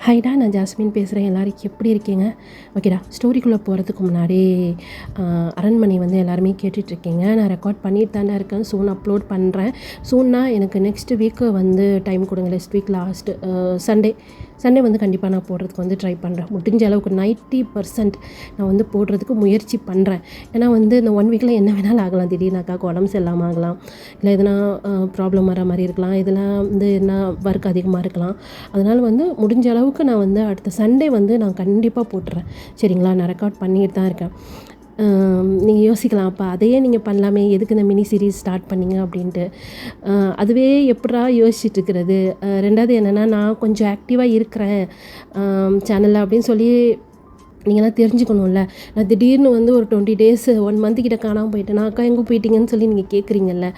ஹைடா, நான் ஜாஸ்மின் பேசுகிறேன். எல்லோரும் எப்படி இருக்கீங்க? ஓகேடா, ஸ்டோரிக்குள்ளே போகிறதுக்கு முன்னாடி அரண்மனை வந்து எல்லாருமே கேட்டுட்ருக்கீங்க. நான் ரெக்கார்ட் பண்ணிட்டு தானே இருக்கேன். சூன் அப்லோட் பண்ணுறேன். சூன்னா எனக்கு நெக்ஸ்ட் வீக்கு வந்து டைம் கொடுங்க. நெக்ஸ்ட் வீக் லாஸ்ட்டு சண்டே வந்து கண்டிப்பாக நான் போடுறதுக்கு வந்து ட்ரை பண்ணுறேன். முடிஞ்ச அளவுக்கு 90% நான் வந்து போடுறதுக்கு முயற்சி பண்ணுறேன். ஏன்னா வந்து இந்த 1 வீக்கில் என்ன வேணாலும் ஆகலாம். திடீர்னாக்கா உடம்பு சரியில்லாமல் ஆகலாம், இல்லை எதனா ப்ராப்ளம் வர மாதிரி இருக்கலாம், இதெல்லாம் வந்து என்ன ஒர்க் அதிகமாக இருக்கலாம். அதனால் வந்து முடிஞ்ச அளவுக்கு நான் வந்து அடுத்த சண்டே வந்து நான் கண்டிப்பாக போட்டுறேன். சரிங்களா? நான் ரெக்கார்ட் பண்ணிட்டு தான் இருக்கேன். நீங்கள் யோசிக்கலாம், அப்போ அதையே நீங்கள் பண்ணலாமே, எதுக்கு இந்த மினி சீரீஸ் ஸ்டார்ட் பண்ணிங்க அப்படின்ட்டு. அதுவே எப்படா யோசிச்சுட்ருக்கிறது. ரெண்டாவது என்னென்னா, நான் கொஞ்சம் ஆக்டிவாக இருக்கிறேன் சேனலில் அப்படின்னு சொல்லி நீங்களாம் தெரிஞ்சுக்கணும்ல. நான் திடீர்னு வந்து ஒரு 20 டேஸ் 1 மந்த் கிட்ட காணாமல் போயிட்டேன். அக்கா எங்கே போயிட்டீங்கன்னு சொல்லி நீங்கள் கேட்குறீங்கல்ல,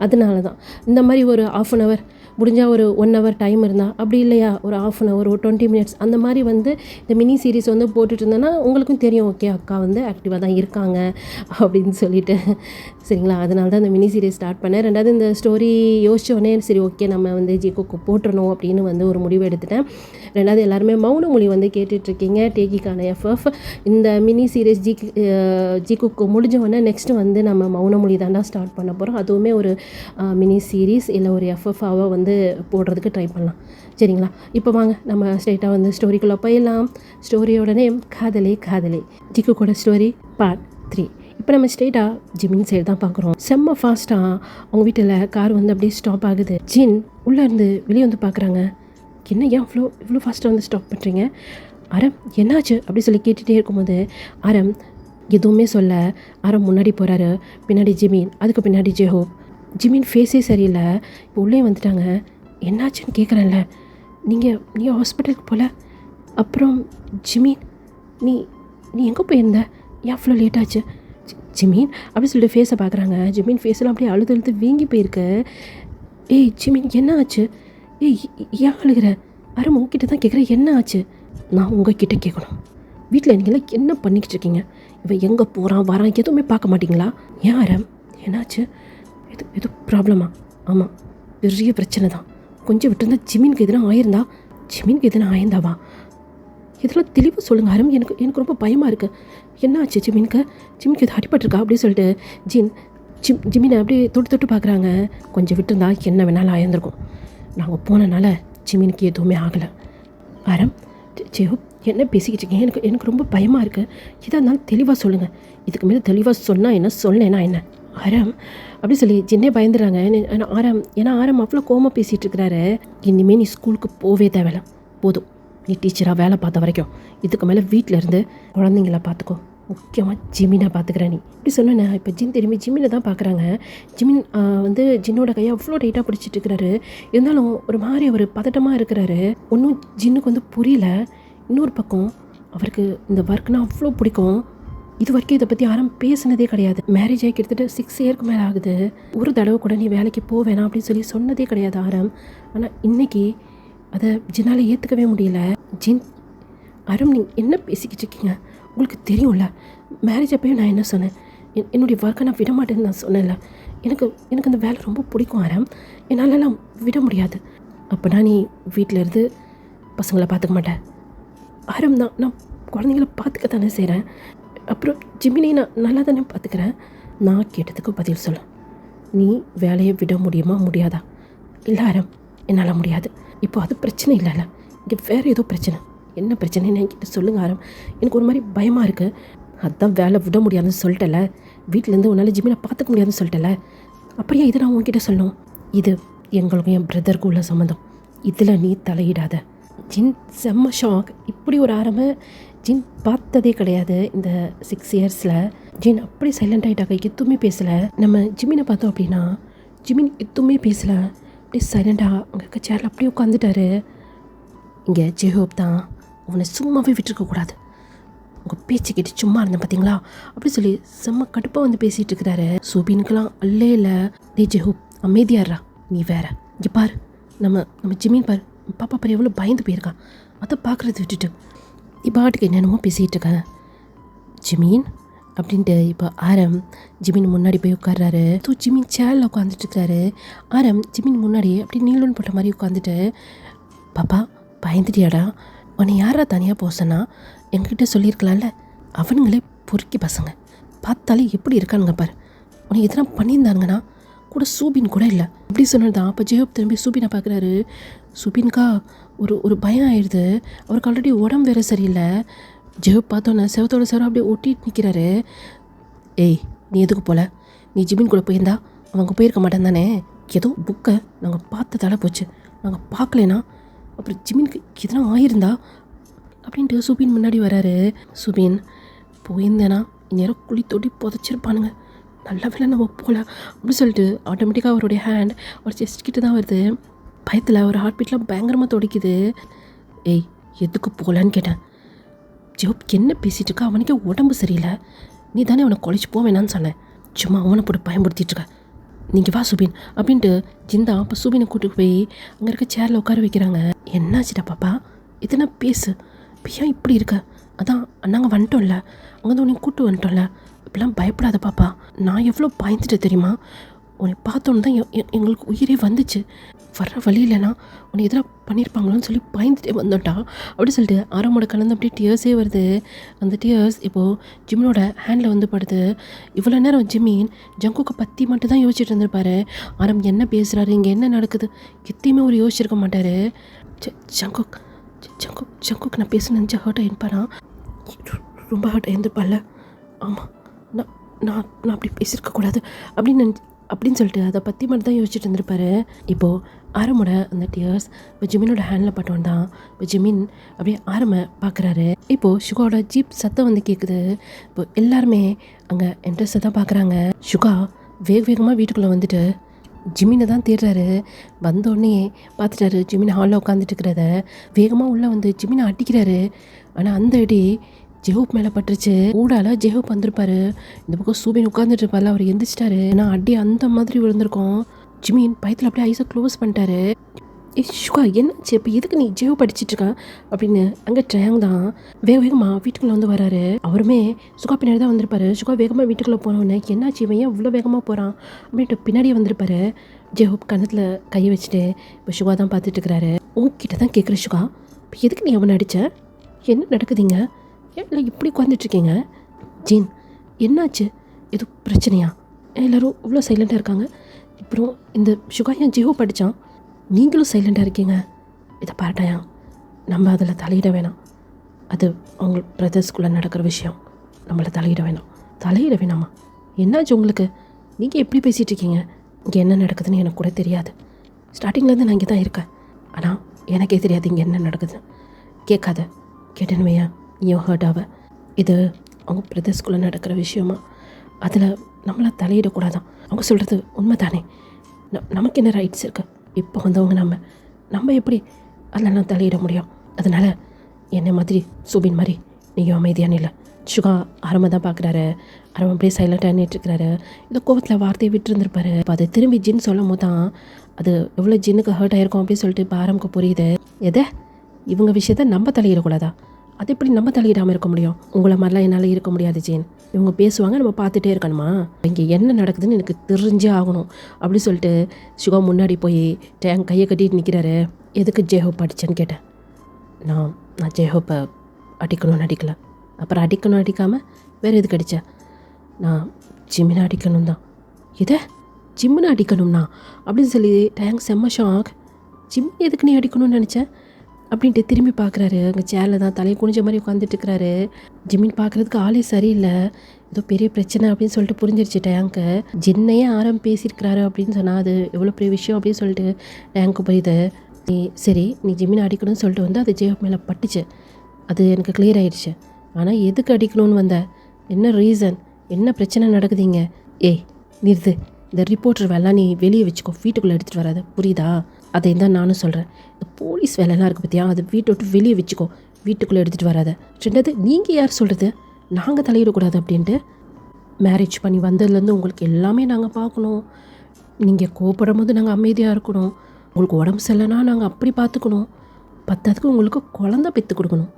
அதனால தான். இந்த மாதிரி ஒரு 1/2 hour முடிஞ்சால் ஒரு 1 hour டைம் இருந்தால், அப்படி இல்லையா ஒரு 1/2 hour ஒரு 20 minutes அந்த மாதிரி வந்து இந்த மினி சீரீஸ் வந்து போட்டுட்டு இருந்தேன்னா உங்களுக்கும் தெரியும், ஓகே அக்கா வந்து ஆக்டிவாக தான் இருக்காங்க அப்படின்னு சொல்லிட்டு. சரிங்களா? அதனால தான் இந்த மினி சீரீஸ் ஸ்டார்ட் பண்ணேன். ரெண்டாவது இந்த ஸ்டோரி யோசித்தோடனே சரி ஓகே நம்ம வந்து ஜிகோக்கு போட்டுறணும் அப்படின்னு வந்து ஒரு முடிவு எடுத்துட்டேன். ரெண்டாவது எல்லாருமே மௌன மொழி வந்து கேட்டுட்ருக்கீங்க. டேக்கிக்கான எஃப்எஃப் இந்த மினி சீரீஸ் ஜிகுக்கு முடிஞ்சவொடனே நெக்ஸ்ட்டு வந்து நம்ம மௌன மொழி தாண்டா ஸ்டார்ட் பண்ண போகிறோம். அதுவுமே ஒரு மினி சீரீஸ் இல்லை ஒரு எஃப்எஃபாக வந்து போடுறதுக்கு ட்ரை பண்ணலாம். சரிங்களா? இப்போ வாங்க நம்ம ஸ்ட்ரெயிட்டாக வந்து ஸ்டோரிக்குள்ளே போயிடலாம். ஸ்டோரியோட நேம் காதலே காதலே, ஜிகுக்கோட ஸ்டோரி பார்ட் 3. இப்போ நம்ம ஸ்ட்ரெயிட்டாக ஜிமின் சைடு தான் பார்க்குறோம். செம்ம ஃபாஸ்ட்டாக அவங்க வீட்டில் கார் வந்து அப்படியே ஸ்டாப் ஆகுது. ஜின் உள்ளேருந்து வெளியே வந்து பார்க்குறாங்க. என்ன ஏன் இவ்வளோ ஃபாஸ்ட்டாக வந்து ஸ்டாப் பண்ணுறீங்க? அரம் என்னாச்சு அப்படி சொல்லி கேட்டுகிட்டே இருக்கும்போது அரம் எதுவுமே சொல்ல அரம் முன்னாடி போகிறாரு. பின்னாடி ஜிமின், அதுக்கு பின்னாடி ஜெஹோப். ஜிமின் ஃபேஸே சரியில்லை. இப்போ உள்ளே வந்துட்டாங்க. என்னாச்சுன்னு கேட்குறேன்ல, நீங்கள் ஹாஸ்பிட்டலுக்கு போகல? அப்புறம் ஜிமின் நீ நீ எங்கே போயிருந்த? ஏன் அவ்வளோ லேட் ஆச்சு? ஜிமின் அப்படி சொல்லிட்டு ஃபேஸை பார்க்குறாங்க. ஜிமின் ஃபேஸெல்லாம் அப்படியே அழுது வீங்கி போயிருக்கு. ஏய் ஜிமின் என்ன ஆச்சு? ஏய் ஏன் அழுகிற? அரம் உங்ககிட்ட தான் கேட்குறேன், என்ன ஆச்சு? நான் உங்ககிட்ட கேட்கணும். வீட்டில் நீங்களாம் என்ன பண்ணிக்கிட்டு இருக்கீங்க? இவன் எங்கே போகிறான் வரான் எதுவுமே பார்க்க மாட்டிங்களா? ஏன் அரம் என்னாச்சு? எது ப்ராப்ளமா? ஆமாம், பெரிய பிரச்சனை தான். கொஞ்சம் விட்டுருந்தா ஜிமினுக்கு எதுனா ஆயிருந்தா? ஜிமினுக்கு எதுனா ஆயிருந்தாவா? இதெல்லாம் தெளிவாக சொல்லுங்கள் அரம், எனக்கு ரொம்ப பயமாக இருக்குது. என்ன ஆச்சு ஜிமினுக்கு எது அடிபட்டிருக்கா அப்படின்னு சொல்லிட்டு ஜிமினை அப்படியே தொட்டு பார்க்குறாங்க. கொஞ்சம் விட்டுருந்தா என்ன வேணாலும் ஆயிருந்திருக்கும். நாங்கள் போனனால ஜிமினுக்கு எதுவுமே ஆகலை. அரம் ஜெயோ என்ன பேசிக்கிட்டு இருக்கீங்க? எனக்கு ரொம்ப பயமாக இருக்குது. எதாக இருந்தாலும் தெளிவாக சொல்லுங்கள். இதுக்கு மேலே தெளிவாக சொன்னால் என்ன, சொல்லலைன்னா என்ன? ஆரம் அப்படி சொல்லி ஜின்னே பயந்துடுறாங்க. ஆரம் அவ்வளோ கோவமாக பேசிகிட்டு இருக்கிறாரு. இனிமேல் நீ ஸ்கூலுக்கு போவே தேவையில்ல, போதும். நீ டீச்சராக வேலை பார்த்த வரைக்கும் இதுக்கு மேலே வீட்டில் இருந்து குழந்தைங்கள பார்த்துக்கோ, முக்கியமாக ஜிமினை பார்த்துக்கிறேன் நீ இப்படி சொன்னேன். இப்போ திரும்பி ஜிமினை தான் பார்க்குறாங்க. ஜிமின் வந்து ஜின்னோட கையை அவ்வளோ டைட்டாக பிடிச்சிட்டு இருக்கிறாரு. இருந்தாலும் ஒரு மாதிரி அவர் பதட்டமாக இருக்கிறாரு. ஒன்றும் ஜின்னுக்கு வந்து புரியல. இன்னொரு பக்கம் அவருக்கு இந்த ஒர்க்னால் அவ்வளோ பிடிக்கும். இது வரைக்கும் இதை பற்றி யாரும் பேசினதே கிடையாது. மேரேஜ் ஆகி கிட்டத்தட்ட 6 இயருக்கு மேலே ஆகுது. ஒரு தடவை கூட நீ வேலைக்கு போவேணாம் அப்படின்னு சொல்லி சொன்னதே கிடையாது ஆரம். ஆனால் இன்றைக்கி அதை ஜின்னால் ஏற்றுக்கவே முடியல. ஜின் அரம் நீங்கள் என்ன பேசிக்கிட்டு இருக்கீங்க? உங்களுக்கு தெரியும்ல, மேரேஜ் அப்போயும் நான் என்ன சொன்னேன்? என்னுடைய ஒர்க்கை நான் விட மாட்டேன்னு நான் சொன்னேன்ல. எனக்கு அந்த வேலை ரொம்ப பிடிக்கும் ஆரம், என்னாலலாம் விட முடியாது. அப்போனா நீ வீட்டில் இருந்து பசங்களை பார்த்துக்க மாட்டேன்? ஆரம் நான் குழந்தைங்கள பார்த்துக்க தானே செய்கிறேன். அப்புறம் ஜிமினை நான் நல்லா தானே பார்த்துக்கிறேன். நான் கேட்டதுக்கு பதில் சொல்ல. நீ வேலையை விட முடியுமா முடியாதா? இல்லை ஆரம், என்னால் முடியாது. இப்போ அது பிரச்சனை இல்லைல்ல, இங்கே வேறு ஏதோ பிரச்சனை. என்ன பிரச்சனைன்னு என்கிட்ட சொல்லுங்க ஆரம். எனக்கு ஒரு மாதிரி பயமாக இருக்குது. அதுதான் வேலை விட முடியாதுன்னு சொல்லிட்டல. வீட்டிலேருந்து உன்னால் ஜிமினை பார்த்துக்க முடியாதுன்னு சொல்லிட்டல. அப்படியே இதை நான் உன்கிட்ட சொல்லணும்? இது எங்களுக்கும் என் பிரதருக்கும் உள்ள சம்மந்தம். இதில் நீ தலையிடாத. ஜின் செம்ம ஷாக். இப்படி ஒரு ஆரம்ப ஜின் பார்த்ததே கிடையாது இந்த 6 இயர்ஸில். ஜின் அப்படி சைலண்ட் ஆகிட்டாக்க, எதுவுமே பேசலை. நம்ம ஜிமினை பார்த்தோம் அப்படின்னா ஜிமின் எதுவுமே பேசலை. அப்படியே சைலண்டாக அங்கே சேரில் அப்படியே உட்காந்துட்டாரு. இங்கே ஜெஹோப் தான் உன்னை சும்மாவே விட்டுருக்கக்கூடாது, உங்கள் பேச்சு கேட்டு சும்மா இருந்தேன் பார்த்தீங்களா அப்படி சொல்லி செம்ம கடுப்பாக வந்து பேசிகிட்டு இருக்கிறாரு. சூபினுக்கெல்லாம் அல்லே இல்லை. டே ஜெஹோப் அமைதியாடுறா, நீ வேற. இங்கே பாரு, நம்ம ஜிமின் பாரு, பாப்பா பாரு எவ்வளோ பயந்து போயிருக்கான். அதை பார்க்குறது விட்டுட்டு பாட்டுக்கு என்னென்னமோ பேசிகிட்டு இருக்கேன். ஜிமின் அப்படின்ட்டு இப்போ ஆரம் ஜிமின் முன்னாடி போய் உட்கார்றாரு. ஜிமின் சேரில் உட்காந்துட்டு இருக்காரு. ஆரம் ஜிமின் முன்னாடி அப்படி நீலோன்னு போட்ட மாதிரி உட்காந்துட்டு, பாப்பா பயந்துட்டியாடா? உன்னை யாரா தனியாக போசனா என்கிட்ட சொல்லியிருக்கலாம்ல. அவனுங்களே பொறுக்கி பசங்க, பார்த்தாலே எப்படி இருக்கானுங்க பாரு. உன்னை எதனா பண்ணியிருந்தானுங்கன்னா கூட சூபின் கூட இல்லை. அப்படி சொன்னது தான். அப்போ ஜெயோப் திரும்பி சூபினை பார்க்குறாரு. சூபின்கா ஒரு பயம் ஆயிடுது. அவருக்கு ஆல்ரெடி உடம்பு வேறு சரியில்லை. ஜெயோப் பார்த்தோன்னே செவத்தோட செவரம் அப்படியே ஒட்டிட்டு நிற்கிறாரு. ஏய், நீ எதுக்கு போல? நீ ஜிமின் கூட போயிருந்தா அவங்க போயிருக்க மாட்டேன் தானே? ஏதோ புக்கை நாங்கள் பார்த்ததால போச்சு, நாங்கள் பார்க்கலனா அப்புறம் ஜிமினுக்கு எதனா ஆயிருந்தா அப்படின்ட்டு சுபின் முன்னாடி வராரு. சுபின், போயிருந்தேனா இந்நேரம் குழி தொட்டி புதைச்சிருப்பானுங்க, நல்ல வேலை நம்ம போகல அப்படின்னு சொல்லிட்டு ஆட்டோமேட்டிக்காக அவருடைய ஹேண்ட் ஒரு செஸ்ட் கிட்ட தான் வருது. பயத்தில் ஒரு ஹார்ட் பீட்லாம் பயங்கரமாக துடிக்குது. ஏய், எதுக்கு போகலான்னு கேட்டேன். ஜோப் என்ன பேசிகிட்டு இருக்கா? அவனுக்கே உடம்பு சரியில்லை, நீ தானே அவனை கொலைச்சி போவேணான்னு சொன்னேன். சும்மா அவனை போட்டு பயன்படுத்திட்டு இருக்க. நீங்கள் வா சுபின் அப்படின்ட்டு ஜிந்தா அப்போ சுபினை கூட்டிட்டு போய் அங்கே இருக்க சேரில் உட்கார வைக்கிறாங்க. என்னாச்சுடா பாப்பா, இதென்ன பேசு, ஏன் இப்படி இருக்க? அதான் நாங்கள் வந்துட்டோம்ல, அங்கே வந்து உன்னை கூப்பிட்டு வந்துட்டோம்ல, இப்படிலாம் பயப்படாத பாப்பா. நான் எவ்வளோ பயந்துட்டேன் தெரியுமா? உன்னை பார்த்தோன்னு தான் எங்களுக்கு உயிரே வந்துச்சு. வர்ற வழியிலனா உன்னை எதிராக பண்ணியிருப்பாங்களோன்னு சொல்லி பயந்துட்டே வந்தோட்டா அப்படி சொல்லிட்டு ஆரம்போட கலந்து அப்படியே டியர்ஸே வருது. அந்த டியர்ஸ் இப்போது ஜிமினோட ஹேண்டில் வந்து படுது. இவ்வளோ நேரம் ஜிமின் ஜங்குக்கை பற்றி மட்டும் தான் யோசிச்சுட்டு இருந்திருப்பாரு. ஆரம் என்ன பேசுகிறாரு, இங்கே என்ன நடக்குது, எத்தையுமே ஒரு யோசிச்சிருக்க மாட்டார். ஜங்குக் ஜங்குக் ஜங்குக் நான் பேச நினச்சா ஹர்ட் ஆகிருப்பாரா? ரொம்ப ஹர்ட் ஆகிருந்துருப்பால. ஆமாம், நான் நான் நான் அப்படி பேசியிருக்கக்கூடாது அப்படின்னு சொல்லிட்டு அதை பற்றி மட்டும் தான் யோசிச்சுட்டு இருந்திருப்பாரு. இப்போது ஆரமோட அந்த டியர்ஸ் இப்போ ஜிமினோட ஹேண்டில் பட்டோன் தான். இப்போ ஜிமின் அப்படியே ஆரமை பார்க்குறாரு. இப்போது சுகாவோட ஜீப் சத்தம் வந்து கேட்குது. இப்போ எல்லாருமே அங்கே இன்ட்ரெஸ்ட்டை தான் பார்க்குறாங்க. சுகா வேகமாக வீட்டுக்குள்ளே வந்துட்டு ஜிமினை தான் தேடுறாரு. வந்தோடனே பார்த்துட்டாரு ஜிமின் ஹாலில் உட்காந்துட்டு இருக்கிறத. வேகமாக உள்ளே வந்து ஜிமினை அடிக்கிறாரு. ஆனால் அந்த அடி ஜெஹூப் மேலே பட்டுருச்சு. ஊடால ஜெஹூப் வந்திருப்பாரு. இந்த பக்கம் சூபின் உட்காந்துட்டு இருப்பார்ல, அவர் எந்திரிச்சிட்டாரு. நான் அடி அந்த மாதிரி விழுந்திருக்கோம். ஜிமின் பயத்தில் அப்படியே ஐஸை க்ளோஸ் பண்ணிட்டாரு. சுகா என்னாச்சு, இப்போ எதுக்கு நீ ஜெஹூப் அடிச்சிட்ருக்கா அப்படின்னு அங்கே ட்ரையாங் தான் வேகமாக வீட்டுக்குள்ளே வந்து வராரு. அவருமே சுகா பின்னாடி தான் வந்திருப்பாரு. சுகா வேகமாக வீட்டுக்குள்ளே போனோடனே என்னாச்சு, இவன் ஏன் இவ்வளோ வேகமாக போகிறான் அப்படின்ட்டு பின்னாடியே வந்திருப்பாரு. ஜெஹூப் கன்னத்தில் கையை வச்சுட்டு இப்போ சுகா தான் பார்த்துட்டு இருக்கிறாரு. உங்ககிட்ட தான் கேட்குற சுகா, இப்போ எதுக்கு நீ அவனை அடித்த? என்ன நடக்குதுங்க? இல்லை இப்படி உட்காந்துட்ருக்கீங்க? ஜீன், என்னாச்சு, எது பிரச்சனையா? எல்லோரும் இவ்வளோ சைலண்ட்டாக இருக்காங்க. அப்புறம் இந்த சுகா ஏன் ஜிஹோ படித்தான், நீங்களும் சைலண்ட்டாக இருக்கீங்க. இதை பாட்டாயா, நம்ம அதில் தலையிட வேணாம். அது அவங்க பிரதர்ஸ்குள்ளே நடக்கிற விஷயம், நம்மளை தலையிட வேணாமா? என்னாச்சு உங்களுக்கு? நீங்கள் எப்படி பேசிகிட்டு இருக்கீங்க? இங்கே என்ன நடக்குதுன்னு எனக்கு கூட தெரியாது. ஸ்டார்டிங்லேருந்து நான் இங்கே தான் இருக்கேன், ஆனால் எனக்கே தெரியாது இங்கே என்ன நடக்குது. கேட்காத, கேட்டேன்னு வையா நீயும் ஹர்ட் ஆவ. இது அவங்க பிரதர்ஸ்குள்ளே நடக்கிற விஷயமா, அதில் நம்மளை தலையிடக்கூடாதான். அவங்க சொல்கிறது உண்மை தானே, நமக்கு என்ன ரைட்ஸ் இருக்குது? இப்போ வந்தவங்க நம்ம எப்படி அதெல்லாம் தலையிட முடியும்? அதனால் என்னை மாதிரி சுபின் மாதிரி நீயும் அமைதியான இல்லை. சுகா ஆரம்ப தான் பார்க்குறாரு. ஆரம்பம் அப்படியே சைலண்ட்டாக நின்றுட்டுருக்கிறாரு. இந்த கோவத்தில் வார்த்தையை விட்டுருந்துருப்பாரு. இப்போ அதை திரும்பி ஜின் சொல்லும் போது தான் அது எவ்வளோ ஜின்னுக்கு ஹர்ட் ஆகிருக்கும் அப்படின்னு சொல்லிட்டு இப்போ ஆரம்புக்கு புரியுது. எதை இவங்க விஷயத்த நம்ம தலையிடக்கூடாதா? அது எப்படி நம்ம தலையிடாமல் இருக்க முடியும்? உங்களை மாதிரிலாம் என்னால் இருக்க முடியாது ஜீன். இவங்க பேசுவாங்க, நம்ம பார்த்துட்டே இருக்கணுமா? இங்கே என்ன நடக்குதுன்னு எனக்கு தெரிஞ்சே ஆகணும் அப்படின்னு சொல்லிட்டு சுகா முன்னாடி போய் டேங்க் கையை கட்டிட்டு நிற்கிறாரு. எதுக்கு ஜெஹோப் அடித்தேன்னு கேட்டேன். நான் ஜெஹோப்பை அடிக்கணும்னு அடிக்கலை. அப்புறம் அடிக்காமல் வேறு எதுக்கு அடித்தேன்? நான் ஜிம்மினை அடிக்கணும் தான். இதை ஜிம்மினை அடிக்கணும்னா அப்படின்னு சொல்லி டேங்க் செம்ம ஷாக். ஜிம் எதுக்கு நீ அடிக்கணும்னு நினச்சேன் அப்படின்ட்டு திரும்பி பார்க்குறாரு. அங்கே சேரில் தான் தலையை குனிஞ்ச மாதிரி உட்காந்துட்டு இருக்கிறாரு. ஜிம்மின் பார்க்குறதுக்கு ஆளே சரியில்லை, ஏதோ பெரிய பிரச்சனை அப்படின்னு சொல்லிட்டு புரிஞ்சிருச்சு டேங்க்கு. ஜின்னையே பேசியிருக்கிறாரு அப்படின்னு சொன்னால் அது எவ்வளோ பெரிய விஷயம் அப்படின்னு சொல்லிட்டு டேங்க்கு புரியுது. நீ ஜிம்மினை அடிக்கணும்னு சொல்லிட்டு வந்து அது ஜெயோப் மேலே பட்டுச்சு, அது எனக்கு கிளியர் ஆகிடுச்சு. ஆனால் எதுக்கு அடிக்கணும்னு வந்த, என்ன ரீசன், என்ன பிரச்சனை நடக்குதுங்க? ஏய் நிறுத்து, இந்த ரிப்போர்ட்டர் வேலைலாம் நீ வெளியே வச்சுக்கோ, வீட்டுக்குள்ளே எடுத்துகிட்டு வராது, புரியுதா? அதை தான் நானும் சொல்கிறேன். இந்த போலீஸ் வேலைலாம் இருக்குது பார்த்தியா, அதை வீட்டை விட்டு வெளியே வச்சுக்கோ, வீட்டுக்குள்ளே எடுத்துகிட்டு வராத. ரெண்டாவது நீங்கள் யார் சொல்கிறது நாங்கள் தலையிடக்கூடாது அப்படின்ட்டு? மேரேஜ் பண்ணி வந்ததுலேருந்து உங்களுக்கு எல்லாமே நாங்கள் பார்க்கணும். நீங்கள் கோபப்படும் போது நாங்கள் அமைதியாக இருக்கணும். உங்களுக்கு உடம்பு சரியில்லைனா நாங்கள் அப்படி பார்த்துக்கணும். பத்தாவதுக்கு உங்களுக்கு குழந்த பெற்று கொடுக்கணும்.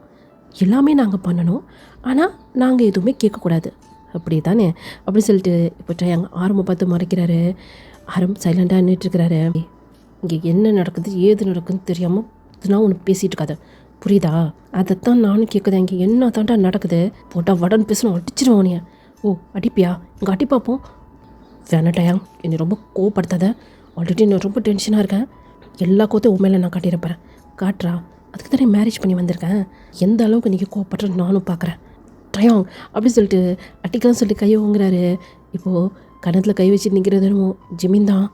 எல்லாமே நாங்கள் பண்ணணும். ஆனால் நாங்கள் எதுவுமே கேட்கக்கூடாது, அப்படி தானே அப்படின்னு சொல்லிட்டு இப்போ ட்ரையாங்க ஆரம்பம் பார்த்து மறைக்கிறாரு. ஆரம் சைலண்டாக நின்றுட்டுருக்கிறாரு. இங்கே என்ன நடக்குது ஏது நடக்குதுன்னு தெரியாமல் நான் ஒன்று பேசிகிட்டு இருக்காத, புரியுதா? அதைத்தான் நானும் கேட்குறேன். இங்கே என்ன தாண்டா நடக்குது? போட்டால் வடன்னு பேசணும், அடிச்சிருவோம் நீ. ஓ அடிப்பியா? இங்கே அடி பார்ப்போம். வேணாட்டாயா, என்னை ரொம்ப கோவப்படுத்தாத. ஆல்ரெடி நான் ரொம்ப டென்ஷனாக இருக்கேன். எல்லா கோத்தையும் உண்மையில நான் காட்டியிருப்பேன். காட்டுறா. அதுக்கு தானே மேரேஜ் பண்ணி வந்திருக்கேன். எந்த அளவுக்கு நீங்கள் கோவப்படுறேன்னு நானும் பார்க்குறேன். டயாங் அப்படின்னு சொல்லிட்டு அட்டிக்கலாம் சொல்லிட்டு கையை வாங்குறாரு. இப்போது கணத்தில் கை வச்சு நிற்கிறது ஜிமின் தான்.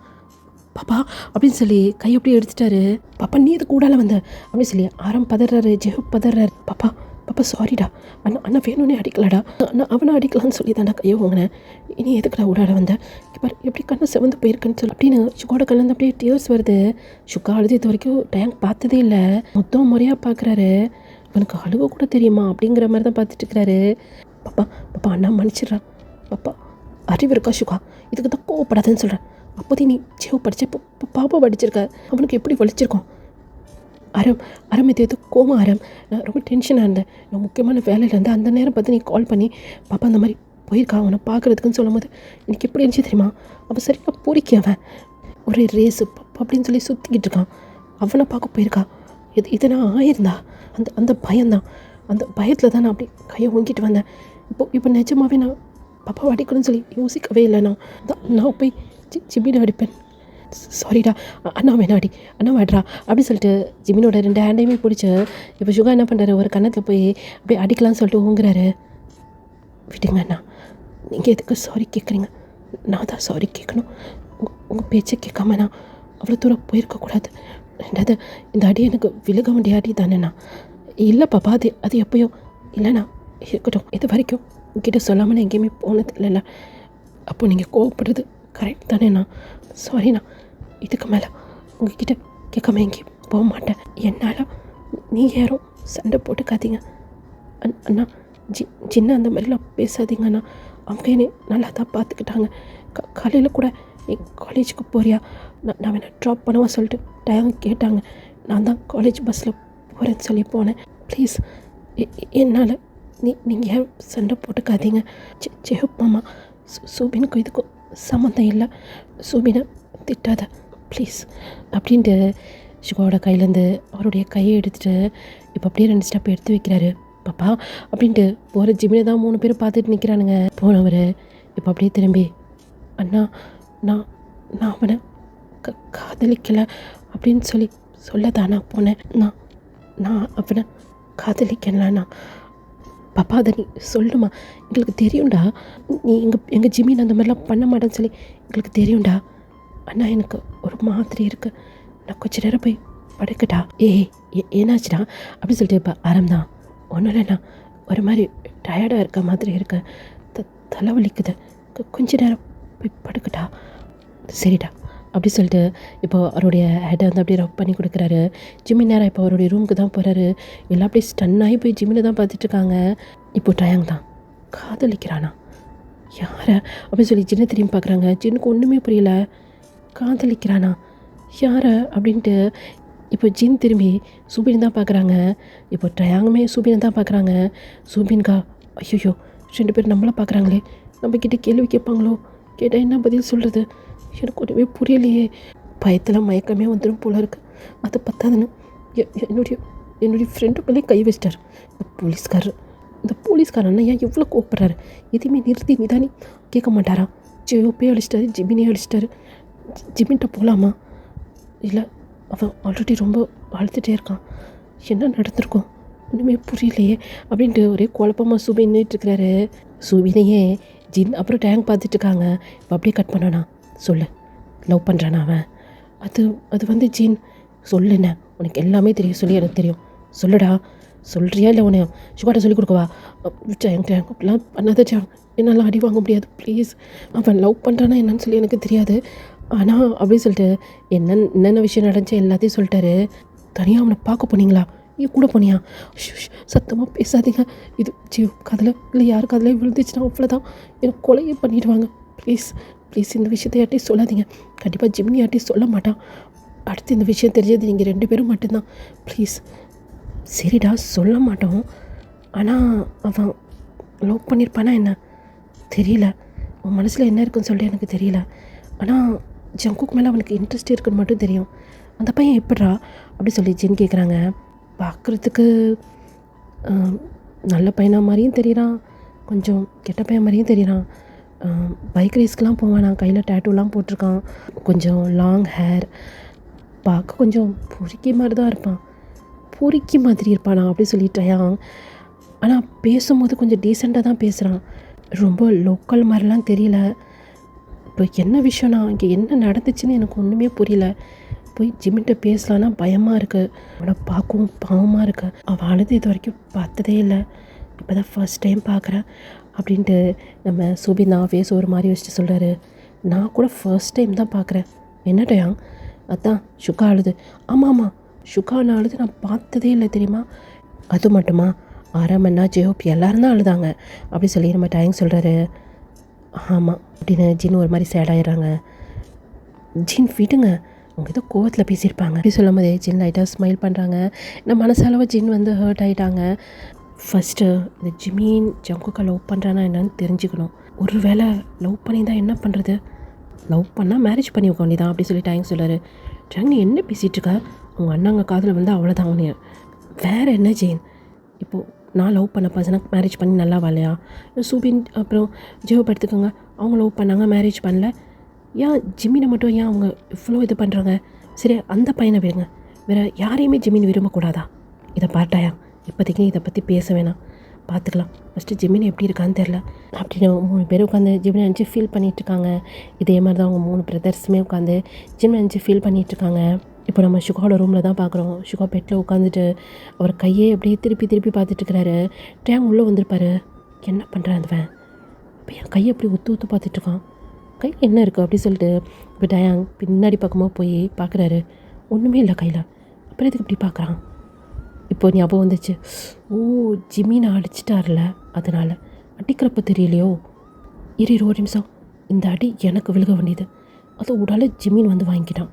பாப்பா அப்படின்னு சொல்லி கை அப்படியே எடுத்துட்டாரு. பாப்பா நீ எது கூடால வந்த அப்படின்னு சொல்லி ஆரம் பதறாரு. ஜெஹப் பதறாரு. பாப்பா பாப்பா சாரிடா, அண்ணா அண்ணா வேணும்னே அடிக்கலடா, அண்ணா அவனை அடிக்கலான்னு சொல்லி தானே கையை வாங்கினேன். இனி எதுக்குடா ஊடாட வந்த? இப்போ எப்படி கண்ணு செவந்து போயிருக்குன்னு சொல்லி அப்படின்னு சுக்காவோட கலந்து அப்படியே டியர்ஸ் வருது. சுக்கா அழுது இது வரைக்கும் டேங்க் பார்த்ததே இல்லை. மொத்தம் முறையாக பார்க்குறாரு. அவனுக்கு அழுக கூட தெரியுமா அப்படிங்கிற மாதிரி தான் பார்த்துட்டு இருக்கிறாரு. பாப்பா பாப்பா அண்ணா மன்னிச்சிட்றான். பாப்பா அறிவு இருக்கா சுகா? இதுக்கு தான் கோவப்படாதுன்னு சொல்கிறேன். அப்போதையும் நீ ஜெவ் படித்த இப்போ பாப்பா படிச்சிருக்க, அவனுக்கு எப்படி வலிச்சிருக்கோம்? அரம் இது எது கோவம் அரம். நான் ரொம்ப டென்ஷனாக இருந்தேன். நான் முக்கியமான வேலையில் இருந்தேன். அந்த நேரம் பார்த்து நீ கால் பண்ணி பாப்பா அந்த மாதிரி போயிருக்கா அவனை பார்க்குறதுக்குன்னு சொல்லும் போது எனக்கு எப்படி இருந்துச்சு தெரியுமா? அவன் சரியாக பொறிக்கி அவன் ஒரே ரேஸு அப்படின்னு சொல்லி சுற்றிக்கிட்டு இருக்கான். அவனை பார்க்க போயிருக்கா. இது நான் ஆயிருந்தா அந்த பயம்தான். அந்த பயத்தில் தான் நான் அப்படி கையை ஓங்கிட்டு வந்தேன். இப்போ நிஜமாகவே நான் பாப்பா அடிக்கணும்னு சொல்லி யோசிக்கவே இல்லை. நான் போய் ஜிமினை அடிப்பேன். சாரிடா அண்ணா வேணா அடி, அண்ணா வாடுறா அப்படி சொல்லிட்டு ஜிமினோட 2 ஹேண்டையுமே பிடிச்சி இப்போ சுகா என்ன பண்ணுறாரு, ஒரு கன்னத்தில் போய் அப்படியே அடிக்கலாம்னு சொல்லிட்டு ஊங்குறாரு. விடுங்க அண்ணா, நீங்கள் எதுக்கு சாரி கேட்குறீங்க? நான் தான் சாரி கேட்கணும். உங்கள் பேச்சை கேட்காம நான் அவ்வளோ தூரம் போயிருக்கக்கூடாது. ரெண்டாவது இந்த அடி எனக்கு விலக வேண்டிய அடி தானேண்ணா. இல்லை பாப்பா, அது எப்போயோ இல்லைண்ணா. இருக்கட்டும், இது வரைக்கும் உங்ககிட்ட சொல்லாமல் நான் எங்கேயுமே போனது இல்லைல்ல. அப்போ நீங்கள் கோவப்படுறது கரெக்ட் தானேண்ணா. சாரிண்ணா, இதுக்கு மேலே உங்ககிட்ட கேட்காம எங்கேயும் போக மாட்டேன். என்னால் நீங்கள் யாரும் சண்டை போட்டுக்காதீங்க அண்ணா. சின்ன அந்த மாதிரிலாம் பேசாதீங்க அண்ணா. அவங்க என்னை நல்லா தான் பார்த்துக்கிட்டாங்க. காலையில் கூட நீ காலேஜுக்கு போறியா, நான் வேணா ட்ராப் பண்ணவா சொல்லிட்டு டயம் கேட்டாங்க. நான் தான் காலேஜ் பஸ்ஸில் போகிறேன்னு சொல்லி போனேன். ப்ளீஸ் என்னால் நீங்கள் யாரும் சண்டை போட்டுக்காதீங்க. ஜெஹப் மாமா, சூபினுக்கும் இதுக்கும் சம்மந்தம் இல்லை. சூபினை திட்டாத ப்ளீஸ் அப்படின்ட்டு சுகாவோட கையிலேருந்து அவருடைய கையை எடுத்துகிட்டு இப்போ அப்படியே 2 ஸ்டெப் எடுத்து வைக்கிறாரு. பாப்பா அப்படின்ட்டு போகிற ஜிமினை தான் 3 பேர் பார்த்துட்டு நிற்கிறானுங்க. போனவர் இப்போ அப்படியே திரும்பி, அண்ணா நான் அவனை காதலிக்கலை அப்படின்னு சொல்லதாண்ணா போனேன். நான் அவனை காதலிக்கலண்ணா. பாப்பா அதை நீ சொல்லுமா, எங்களுக்கு தெரியும்டா. நீ எங்கள் ஜிமின் அந்த மாதிரிலாம் பண்ண மாட்டேன்னு சொல்லி எங்களுக்கு தெரியும்டா. அண்ணா எனக்கு ஒரு மாதிரி இருக்குது, நான் கொஞ்சம் நேரம் போய் படுக்கட்டா? ஏன்னாச்சுடா அப்படின்னு சொல்லிட்டு இப்போ ஆரம்பம் ஒன்றும் இல்லைண்ணா, ஒரு மாதிரி டயர்டாக இருக்க மாதிரி இருக்கு, தலைவலிக்குது, கொஞ்ச நேரம் போய் படுக்கட்டா? சரிடா அப்படி சொல்லிட்டு இப்போ அவருடைய ஹெட்டை வந்து அப்படியே ரப் பண்ணி கொடுக்குறாரு. ஜிமின் நேரம் இப்போ அவருடைய ரூமுக்கு தான் போகிறாரு. எல்லாம் அப்படியே ஸ்டன்னாகி போய் ஜிமினை தான் பார்த்துட்ருக்காங்க. இப்போ டயாங் தான் காதலிக்கிறானா யாரை அப்படின்னு சொல்லி ஜின்னை திரும்பி பார்க்குறாங்க. ஜின்னுக்கு ஒன்றுமே புரியல. காதலிக்கிறானா யாரை அப்படின்ட்டு இப்போ ஜின் திரும்பி சூபின் தான் பார்க்குறாங்க. இப்போ டயாங்குமே சூபினை தான் பார்க்குறாங்க. சூபின்கா ஐயோ 2 பேர் நம்மளை பார்க்குறாங்களே, நம்மக்கிட்ட கேள்வி கேட்பாங்களோ, கேட்டால் என்ன பதில் சொல்கிறது? எனக்கு ஒன்றுமே புரியலையே. பயத்தில் மயக்கமே வந்துடும் போல இருக்குது. அதை பத்தாதுன்னு என்னுடைய ஃப்ரெண்டு மேலே கை வச்சிட்டார் இந்த போலீஸ்காரர் அண்ணன் ஏன் எவ்வளோ கோவப்படுறாரு? எதையுமே நிறுத்தி நிதானி கேட்க மாட்டாரா? ஜியோப்பே அழிச்சிட்டாரு, ஜிமினே அழிச்சிட்டாரு. ஜிமின்ட்ட போகலாமா? இல்லை, அவன் ஆல்ரெடி ரொம்ப அழுத்துட்டே இருக்கான். என்ன நடந்திருக்கும் ஒன்றுமே புரியலையே அப்படின்ட்டு ஒரே குழப்பமாக சூபின் நின்றுட்டுருக்கிறாரு. சூபினையே ஜின் அப்புறம் டேங்க் பார்த்துட்ருக்காங்க. இப்போ அப்படியே கட் பண்ணானா? சொல்லு, லவ் பண்ணுறானா அவன்? அது வந்து ஜீன் சொல்லுண்ண, உனக்கு எல்லாமே தெரியும் சொல்லி எனக்கு தெரியும். சொல்லுடா, சொல்கிறியா இல்லை உன்னை சுகாட்ட சொல்லிக் கொடுக்கவா? என்கிட்ட அப்படிலாம் பண்ணாத ஜாங், என்னால் அடி வாங்க முடியாது ப்ளீஸ். அவன் லவ் பண்ணுறானா என்னன்னு சொல்லி எனக்கு தெரியாது. ஆனால் அப்படின்னு சொல்லிட்டு என்னென்ன விஷயம் நடந்துச்சு எல்லாத்தையும் சொல்லிட்டாரு. தனியாக அவனை பார்க்க போனீங்களா? நீ கூட போனியா? சத்தமாக பேசாதீங்க. இது ஜியோ கதில் இல்லை யார் கதில் விழுந்துச்சுன்னா அவ்வளோதான், எனக்கு கொலையே பண்ணிடுவாங்க. ப்ளீஸ் இந்த விஷயத்தை யார்ட்டையும் சொல்லாதீங்க. கண்டிப்பாக ஜிமினி யார்ட்டையும் சொல்ல மாட்டான். அடுத்து இந்த விஷயம் தெரிஞ்சது நீங்கள் 2 பேரும் மட்டும்தான். ப்ளீஸ். சரிடா சொல்ல மாட்டோம். ஆனால் அவன் லவ் பண்ணியிருப்பானா என்ன தெரியல. அவன் மனசில் என்ன இருக்குன்னு சொல்லிட்டு எனக்கு தெரியல. ஆனால் ஜங்குக் மேலே அவனுக்கு இன்ட்ரெஸ்ட் இருக்குன்னு மட்டும் தெரியும். அந்த பையன் எப்படிரா அப்படி சொல்லி ஜின் கேட்குறாங்க. பார்க்குறதுக்கு நல்ல பையனாக மாதிரியும் தெரிகிறான், கொஞ்சம் கெட்ட பையன் மாதிரியும் தெரிகிறான். பைக் ரேஸ்க்கெலாம் போவான், நான் கையில் டேட்டூலாம் போட்டிருக்கான், கொஞ்சம் லாங் ஹேர், பார்க்க கொஞ்சம் பொறுக்கி மாதிரி தான் இருப்பான். பொறுக்கி மாதிரி இருப்பான் நான் அப்படி சொல்லிட்டேன். ஆனால் பேசும்போது கொஞ்சம் டீசெண்டாக தான் பேசுகிறான், ரொம்ப லோக்கல் மாதிரிலாம் தெரியல. இப்போ என்ன விஷயம்னா இங்கே என்ன நடந்துச்சுன்னு எனக்கு ஒன்றுமே புரியல. போய் ஜிம்மிட்ட பேசலான்னா பயமாக இருக்குது, அவனை பார்க்கவும் பாவமாக இருக்குது. அவள் அழுது இது வரைக்கும் பார்த்ததே இல்லை, இப்போ தான் ஃபர்ஸ்ட் டைம் பார்க்குறேன் அப்படின்ட்டு நம்ம சுபின் தான் ஃபேஸ் ஒரு மாதிரி வச்சுட்டு சொல்கிறாரு. நான் கூட ஃபர்ஸ்ட் டைம் தான் பார்க்குறேன். என்ன டயாங்? அதான் சுகா அழுது. ஆமாம், சுகா நான் அழுது நான் பார்த்ததே இல்லை தெரியுமா? அது மட்டுமா, ஆராமண்ணா ஜெயோப் எல்லோரும் தான் அழுதாங்க அப்படி சொல்லி நம்ம டயாங் சொல்கிறாரு. ஆமாம் அப்படின்னு ஜின் ஒரு மாதிரி சேடாயிடுறாங்க. ஜின் விடுங்க, அவங்க ஏதோ கோவத்தில் பேசியிருப்பாங்க அப்படி சொல்லும் போதே ஜின் லைட்டாக ஸ்மைல் பண்ணுறாங்க. நம்ம மனசளவு ஜின் வந்து ஹர்ட் ஆகிட்டாங்க. ஃபஸ்ட்டு இந்த ஜிமின் ஜங்குக்கா லவ் பண்ணுறானா என்னன்னு தெரிஞ்சுக்கணும். ஒரு வேளை லவ் பண்ணி தான் என்ன பண்ணுறது? லவ் பண்ணால் மேரேஜ் பண்ணி வைக்க வேண்டியதான் அப்படி சொல்லி டேங் சொல்கிறாரு. டேங் நீ என்ன பேசிகிட்டு இருக்க? அவங்க அண்ணாங்க காதில் வந்து அவ்வளோதான் அவனைய. வேறு என்ன ஜெயின்? இப்போது நான் லவ் பண்ண பர்சனை மேரேஜ் பண்ணி நல்லா வரலையா? சூபின் அப்புறம் ஜெயோப் எடுத்துக்கோங்க, அவங்க லவ் பண்ணாங்க, மேரேஜ் பண்ணல. ஏன் ஜிம்மினை மட்டும் ஏன் அவங்க இவ்வளோ இது பண்ணுறாங்க? சரி அந்த பையனை விடுங்க, வேறு யாரையுமே ஜிம்மின் விரும்பக்கூடாதா? இதை பார்த்தாயா, இப்போதைக்கு இதை பற்றி பேச வேணாம், பார்த்துக்கலாம். ஃபஸ்ட்டு ஜிம்மின் எப்படி இருக்கான்னு தெரில அப்படின்னு 3 பேர் உட்காந்து ஜிம்மினை நினச்சி ஃபீல் பண்ணிகிட்ருக்காங்க. இதே மாதிரி தான் அவங்க 3 பிரதர்ஸுமே உட்காந்து ஜிம்மினை நினச்சி ஃபீல் பண்ணிகிட்ருக்காங்க. இப்போ நம்ம சுகாவோட ரூமில் தான் பார்க்குறோம். சுகா பெட்டில் உட்காந்துட்டு அவர் கையே அப்படியே திருப்பி திருப்பி பார்த்துட்ருக்கிறாரு. டேங் உள்ளே வந்திருப்பாரு. என்ன பண்ணுறான் அந்தவன்? இப்போ என் கையை அப்படி ஒத்து பார்த்துட்ருக்கான். கை என்ன இருக்குது அப்படி சொல்லிட்டு இப்போ டயாங் பின்னாடி பக்கமாக போய் பார்க்குறாரு. ஒன்றுமே இல்லை கையில். அப்புறம் எதுக்கு இப்படி பார்க்குறான்? இப்போ ஞாபகம் வந்துச்சு, ஓ ஜிமினை அடிச்சிட்டார்ல, அதனால் அடிக்கிறப்ப தெரியலையோ. இரு ஒரு நிமிஷம், இந்த அடி எனக்கு விழுக வேண்டியது, அது உடால ஜிமின் வந்து வாங்கிக்கிட்டான்.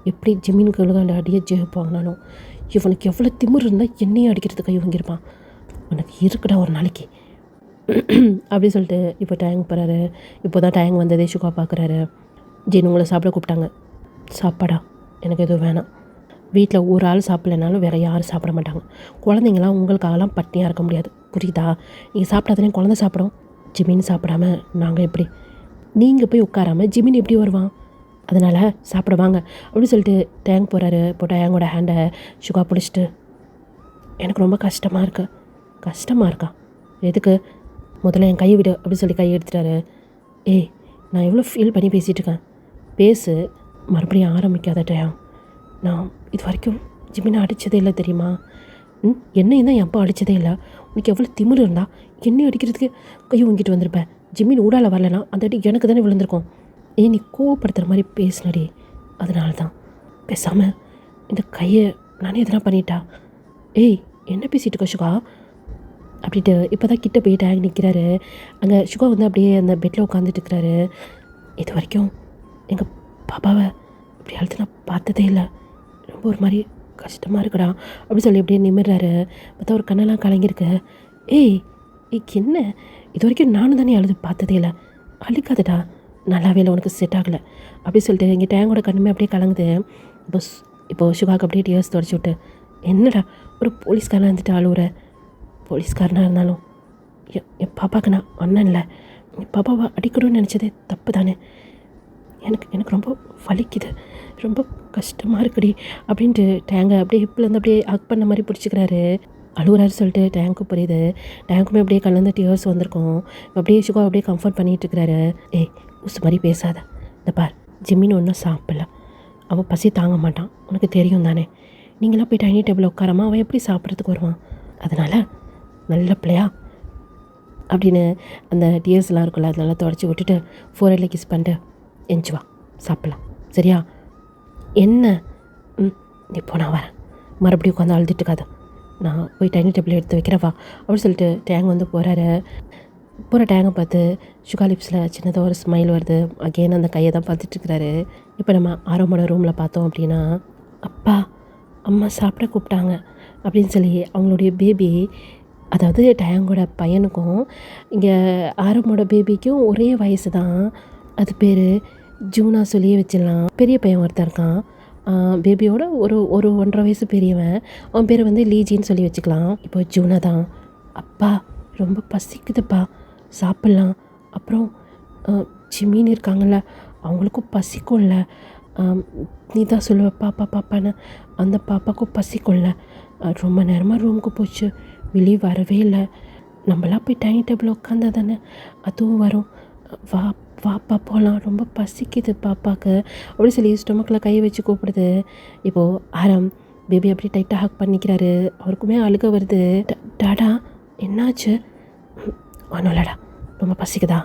எப்படி ஜிமினுக்கு விழுக அந்த அடியை ஜெயிப் வாங்கினாலும் இவனுக்கு எவ்வளோ திமிர் இருந்தால் என்னையும் அடிக்கிறது கை வாங்கியிருப்பான். உனக்கு இருக்குடா ஒரு நாளைக்கு அப்படி சொல்லிட்டு இப்போ டேங் போகிறாரு. இப்போ தான் டேங் வந்ததே சுகா பார்க்குறாரு. ஜின் உங்களை சாப்பிட கூப்பிட்டாங்க. சாப்பாடா? எனக்கு எதுவும் வேணாம். வீட்டில் ஒரு ஆள் சாப்பிட்லனாலும் வேறு யாரும் சாப்பிட மாட்டாங்க. குழந்தைங்களாம் உங்களுக்காகலாம் பட்டினியாக இருக்க முடியாது, புரியுதா? நீங்கள் சாப்பிடாதானே குழந்தை சாப்பிடும். ஜிமின் சாப்பிடாம நாங்கள் எப்படி? நீங்கள் போய் உட்காராமல் ஜிமின் எப்படி வருவான்? அதனால் சாப்பிட வாங்க அப்படின்னு சொல்லிட்டு டேங் போகிறாரு. இப்போ டேங்கோட ஹேண்டை சுகா பிடிச்சிட்டு, எனக்கு ரொம்ப கஷ்டமாக இருக்கா? எதுக்கு? முதல்ல என் கையை விடு அப்படின்னு சொல்லி கையை எடுத்துட்டாரு. ஏய் நான் எவ்வளோ ஃபீல் பண்ணி பேசிகிட்டு இருக்கேன், பேசு. மறுபடியும் ஆரம்பிக்காத டேங். நான் இது வரைக்கும் ஜிமினை அடித்ததே இல்லை தெரியுமா? என்னையும் தான் என் அப்பா அடித்ததே இல்லை. உனக்கு எவ்வளோ திமிரு இருந்தால் என்னையும் அடிக்கிறதுக்கு கையை வாங்கிட்டு வந்திருப்பேன். ஜிமின் ஊடால வரலனா அந்த அடி எனக்கு தானே விழுந்திருக்கும். ஏன் நீ கோவப்படுத்துகிற மாதிரி பேசினடி, அதனால தான். பேசாமல் இந்த கையை நானே எதனா பண்ணிட்டா? ஏய் என்ன பேசிகிட்டு இருக்க சுகா அப்படின்ட்டு இப்போ தான் கிட்டே போய் டேங் நிற்கிறாரு. அங்கே சுகா வந்து அப்படியே அந்த பெட்டில் உட்காந்துட்டு இருக்கிறாரு. இது வரைக்கும் எங்கள் பாப்பாவை இப்படி அழுத்து நான் பார்த்ததே இல்லை, ரொம்ப ஒரு மாதிரி கஷ்டமாக இருக்குடா அப்படி சொல்லி அப்படியே நிமிடுறாரு. பார்த்தா ஒரு கண்ணெல்லாம் கலங்கியிருக்கு. ஏய் என்ன, இது வரைக்கும் நானும் தானே அழுது பார்த்ததே இல்லை, அழுக்காதடா, நல்லாவே இல்லை, உனக்கு செட் ஆகலை அப்படி சொல்லிட்டு இங்கே டேங்கோட கண்ணுமே அப்படியே கலங்குது. இப்போது சுகாக்கு அப்படியே டியர்ஸ் தொடச்சி விட்டு, என்னடா ஒரு போலீஸ்காரனாக இருந்துட்டு அழுவுற? போலீஸ்காரனாக இருந்தாலும் என் பாப்பாவுக்கு நான் அண்ணன் இல்லை, என் பாப்பாவை அடிக்கணும்னு நினச்சதே தப்பு தானே. எனக்கு ரொம்ப வலிக்குது, ரொம்ப கஷ்டமாக இருக்குடி அப்படின்ட்டு டேங்கை அப்படியே ஹிப்லேருந்து அப்படியே ஹக் பண்ண மாதிரி பிடிச்சிக்கிறாரு. அழுகுறாரு சொல்லிட்டு டேங்க்கு புரியுது. டேங்க்குமே அப்படியே கலந்து டியர்ஸ் வந்திருக்கும். அப்படியே சுகா அப்படியே கம்ஃபர்ட் பண்ணிகிட்டு இருக்கிறாரு. ஏய் ஊசு மாதிரி பேசாத, இந்த பார் ஜிம்மின்னு ஒன்றும் சாப்பிடல, அவன் பசி தாங்க மாட்டான், உனக்கு தெரியும் தானே. நீங்களாம் போய் டைனிங் டேபிள் உட்காராமா அவன் எப்படி சாப்பிட்றதுக்கு வருவான்? அதனால் நல்ல பிள்ளையா அப்படின்னு அந்த டியர்ஸ்லாம் இருக்குல்ல அதனால தொடச்சி விட்டுட்டு ஃபோரில் கிஸ் பண்ணிட்டு எஞ்சி வா சாப்பிட்லாம், சரியா? என்ன? இப்போ நான் வரேன், மறுபடியும் உட்காந்து அழுதுட்டு இருக்காத, நான் போய் டைனிங் டேபிள் எடுத்து வைக்கிறவா அப்படின்னு சொல்லிட்டு டேங் வந்து போகிறாரு. போகிற டேங்கை பார்த்து சுகா லிப்ஸில் சின்னதாக ஒரு ஸ்மைல் வருது. அகெயின் அந்த கையை தான் பார்த்துட்ருக்குறாரு. இப்போ நம்ம ஆரோமோட ரூமில் பார்த்தோம் அப்படின்னா, அப்பா அம்மா சாப்பிட கூப்பிட்டாங்க அப்படின்னு சொல்லி அவங்களுடைய பேபி, அதாவது டேங்கோட பையனுக்கும் இங்கே ஆரோமோட பேபிக்கும் ஒரே வயசு தான். அது பேர் ஜூனா சொல்லியே வச்சிடலாம். பெரிய பையன் ஒருத்தர் இருக்கான், பேபியோட ஒரு ஒரு 1.5 வயசு பெரியவன். அவன் பேர் வந்து லீஜின்னு சொல்லி வச்சுக்கலாம். இப்போ ஜூனா தான். அப்பா ரொம்ப பசிக்குதுப்பா, சாப்பிட்லாம். அப்புறம் ஜிமின்னு இருக்காங்கல்ல, அவங்களுக்கும் பசிக்கும்ல. நீ தான் சொல்லுவ பாப்பா பாப்பான்னு, அந்த பாப்பாவுக்கும் பசிக்கும்ல. ரொம்ப நேரமாக ரூமுக்கு போச்சு, வெளியே வரவே இல்லை. நம்மளாம் போய் டைனிங் டேபிள் உட்காந்தா தானே அதுவும் வரும். வா வாப்பா போகலாம், ரொம்ப பசிக்குது பாப்பாவுக்கு அப்படி சொல்லி ஸ்டொமக்கில் கை வச்சு கூப்பிடுது. இப்போது ஆரம் பேபி அப்படியே டைட்டாக ஹக் பண்ணிக்கிறாரு. அவருக்குமே அழுக வருது. டாடா என்னாச்சு? ஒன்றும் இல்லடா, ரொம்ப பசிக்குதா?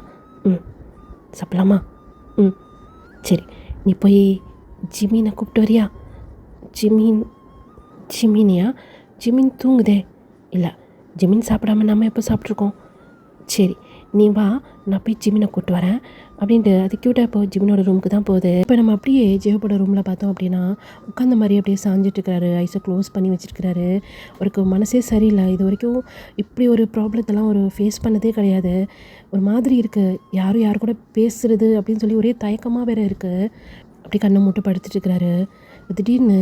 சாப்பிட்லாமா? சரி, நீ போய் ஜிமினை கூப்பிட்டு வரியா? ஜிமினியா? ஜிமின் தூங்குதே. இல்லை, ஜிமின் சாப்பிடாம நம்ம எப்போ சாப்பிட்ருக்கோம்? சரி, நீ வா, நான் போய் ஜிமினை கூப்பிட்டு வரேன் அப்படின்ட்டு அது க்யூட்டாக இப்போ ஜிமினோட ரூமுக்கு தான் போகுது. இப்போ நம்ம அப்படியே ஜெயோட ரூமில் பார்த்தோம் அப்படின்னா உட்காந்த மாதிரி அப்படியே சாஞ்சிட்ருக்கிறாரு, ஐஸை க்ளோஸ் பண்ணி வச்சுருக்கிறாரு. அவருக்கு மனசே சரியில்லை. இது வரைக்கும் இப்படி ஒரு ப்ராப்ளத்தெல்லாம் ஒரு ஃபேஸ் பண்ணதே கிடையாது. ஒரு மாதிரி இருக்குது, யாரும் யார் கூட பேசுகிறது அப்படின்னு சொல்லி ஒரே தயக்கமாக வேறு இருக்குது. அப்படி கண்ணை மூட்டு படுத்துட்ருக்கிறாரு. திடீர்னு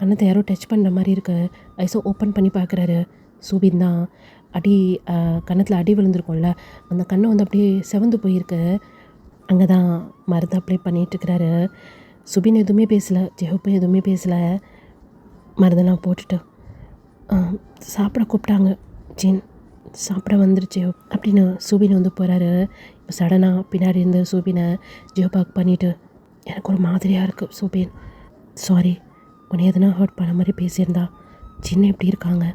கண்ணத்தை யாரோ டச் பண்ணுற மாதிரி இருக்குது. ஐஸை ஓப்பன் பண்ணி பார்க்குறாரு. சூபின் தான். கன்னத்தில் அடி விழுந்திருக்கும்ல, அந்த கண்ணை வந்து அப்படியே செவந்து போயிருக்கு. அங்கே தான் மருந்து அப்ளை பண்ணிகிட்ருக்கிறாரு. சுபின் எதுவுமே பேசலை, ஜெஹோப்பும் எதுவுமே பேசலை. மருந்தெல்லாம் போட்டுட்டு சாப்பிட கூப்பிட்டாங்க. ஜின் சாப்பிட வந்துருச்சு அப்படின்னு சுபின் வந்து போகிறாரு. இப்போ சடனாக பின்னாடி இருந்து சுபினை ஜெஹோபாக் பண்ணிவிட்டு, எனக்கு ஒரு மாதிரியாக இருக்குது சுபின், சாரி, உன்னை எதனா ஹர்ட் பண்ண மாதிரி பேசியிருந்தா. ஜின் எப்படி இருக்காங்க,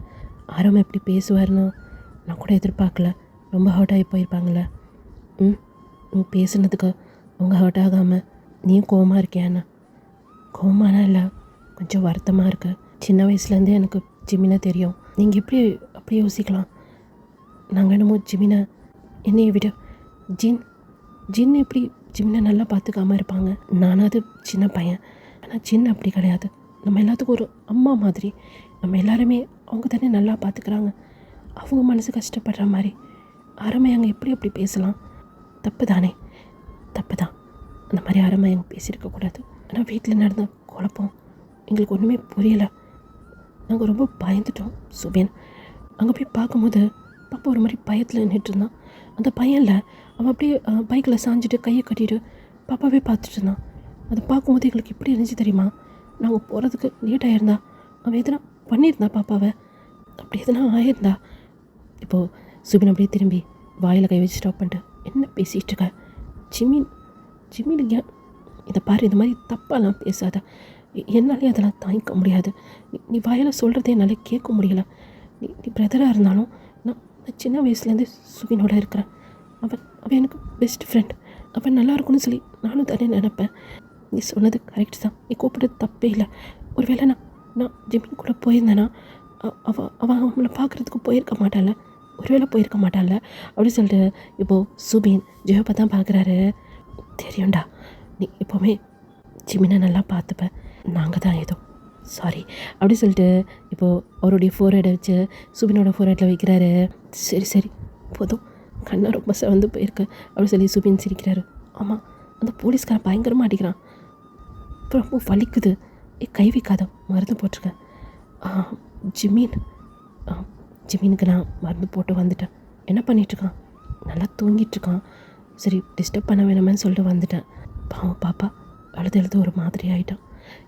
ஆரம் எப்படி பேசுவார்னு நான் கூட எதிர்பார்க்கல. ரொம்ப ஹர்ட் ஆகி போயிருப்பாங்களே. நீ பேசுனதுக்கு அவங்க ஹர்ட் ஆகாமல் நீயும் கோவமாக இருக்கியாண்ணா? கோவமானா இல்லை, கொஞ்சம் வருத்தமாக இருக்கு. சின்ன வயசுலேருந்தே எனக்கு ஜிமினை தெரியும். நீங்கள் எப்படி அப்படி யோசிக்கலாம்? நாங்கள் என்னமோ ஜிமினை என்னையை விட ஜின் எப்படி ஜிமினை நல்லா பார்த்துக்காமல் இருப்பாங்க? நானாவது சின்ன பையன், ஆனால் ஜின் அப்படி கிடையாது. நம்ம எல்லாத்துக்கும் ஒரு அம்மா மாதிரி. நம்ம எல்லாருமே அவங்க தானே நல்லா பார்த்துக்குறாங்க. அவங்க மனசு கஷ்டப்படுற மாதிரி அங்கே எப்படி அப்படி பேசலாம்? தப்பு தானே? தப்பு தான். அந்த மாதிரி அங்கே பேசியிருக்கக்கூடாது. ஆனால் வீட்டில் நடந்த குழப்பம் எங்களுக்கு ஒன்றுமே புரியலை. நாங்கள் ரொம்ப பயந்துட்டோம். சுபின் அங்கே போய் பார்க்கும்போது பாப்பா ஒரு மாதிரி பயத்தில் நின்றுட்டு இருந்தான். அந்த பையனில் அவன் அப்படியே பைக்கில் சாஞ்சிட்டு கையை கட்டிட்டு பாப்பாவே பார்த்துட்டு இருந்தான். அதை பார்க்கும்போது எங்களுக்கு எப்படி இருந்துச்சு தெரியுமா? நாங்கள் போகிறதுக்கு லேட் ஆகிருந்தா அவன் எதனா பண்ணியிருந்தா பாப்பாவை, அப்படி எதனா ஆயிருந்தா. இப்போது சுபின் அப்படியே திரும்பி வாயில் கை வச்சு ஸ்டாப் பண்ணிட்டு, என்ன பேசிகிட்டு இருக்க ஜிமின் ஏன் இதை பாரு, இந்த மாதிரி தப்பாலாம் பேசாத, என்னாலே அதெல்லாம் தாங்கிக்க முடியாது. நீ வாயில் சொல்கிறதே என்னால் கேட்க முடியலை. நீ பிரதராக இருந்தாலும் நான் சின்ன வயசுலேருந்து சுபினோட இருக்கிறேன். அவன் எனக்கு பெஸ்ட் ஃப்ரெண்ட். அவன் நல்லா இருக்கும்னு சொல்லி நானும் தானே நினைப்பேன். நீ சொன்னது கரெக்ட் தான், நீ கூப்பிடுறது தப்பே இல்லை. ஒருவேளை நான் ஜிமின் கூட போயிருந்தேன்னா அவன் அவளை பார்க்குறதுக்கு போயிருக்க மாட்டாள், ஒருவேளை போயிருக்க மாட்டாள் அப்படின்னு சொல்லிட்டு இப்போது சுபின் ஜெயோப்பை தான் பார்க்குறாரு. தெரியும்டா, நீ எப்போவுமே ஜிமினை நல்லா பார்த்துப்பேன், நாங்கள் தான் ஏதோ சாரி அப்படி சொல்லிட்டு இப்போது அவருடைய ஃபோர்ஹெடை வச்சு சுபினோட ஃபோர்ஹெட்டில் வைக்கிறாரு. சரி போதும், கண்ணை ரொம்ப செவந்து போயிருக்கு அப்படி சொல்லி சுபின் சிரிக்கிறாரு. ஆமாம், அந்த போலீஸ்காரன் பயங்கரமாக அடிக்கிறான், ரொம்ப வலிக்குது, கை வைக்காத, மருந்து போட்டிருக்கேன். ஜிமினுக்கு நான் மருந்து போட்டு வந்துட்டேன். என்ன பண்ணிகிட்ருக்கான்? நல்லா தூங்கிட்டுருக்கான். சரி, டிஸ்டர்ப் பண்ண வேணாமேன்னு சொல்லிட்டு வந்துட்டேன். பாவம் பாப்பா அழுது ஒரு மாதிரி ஆகிட்டான்.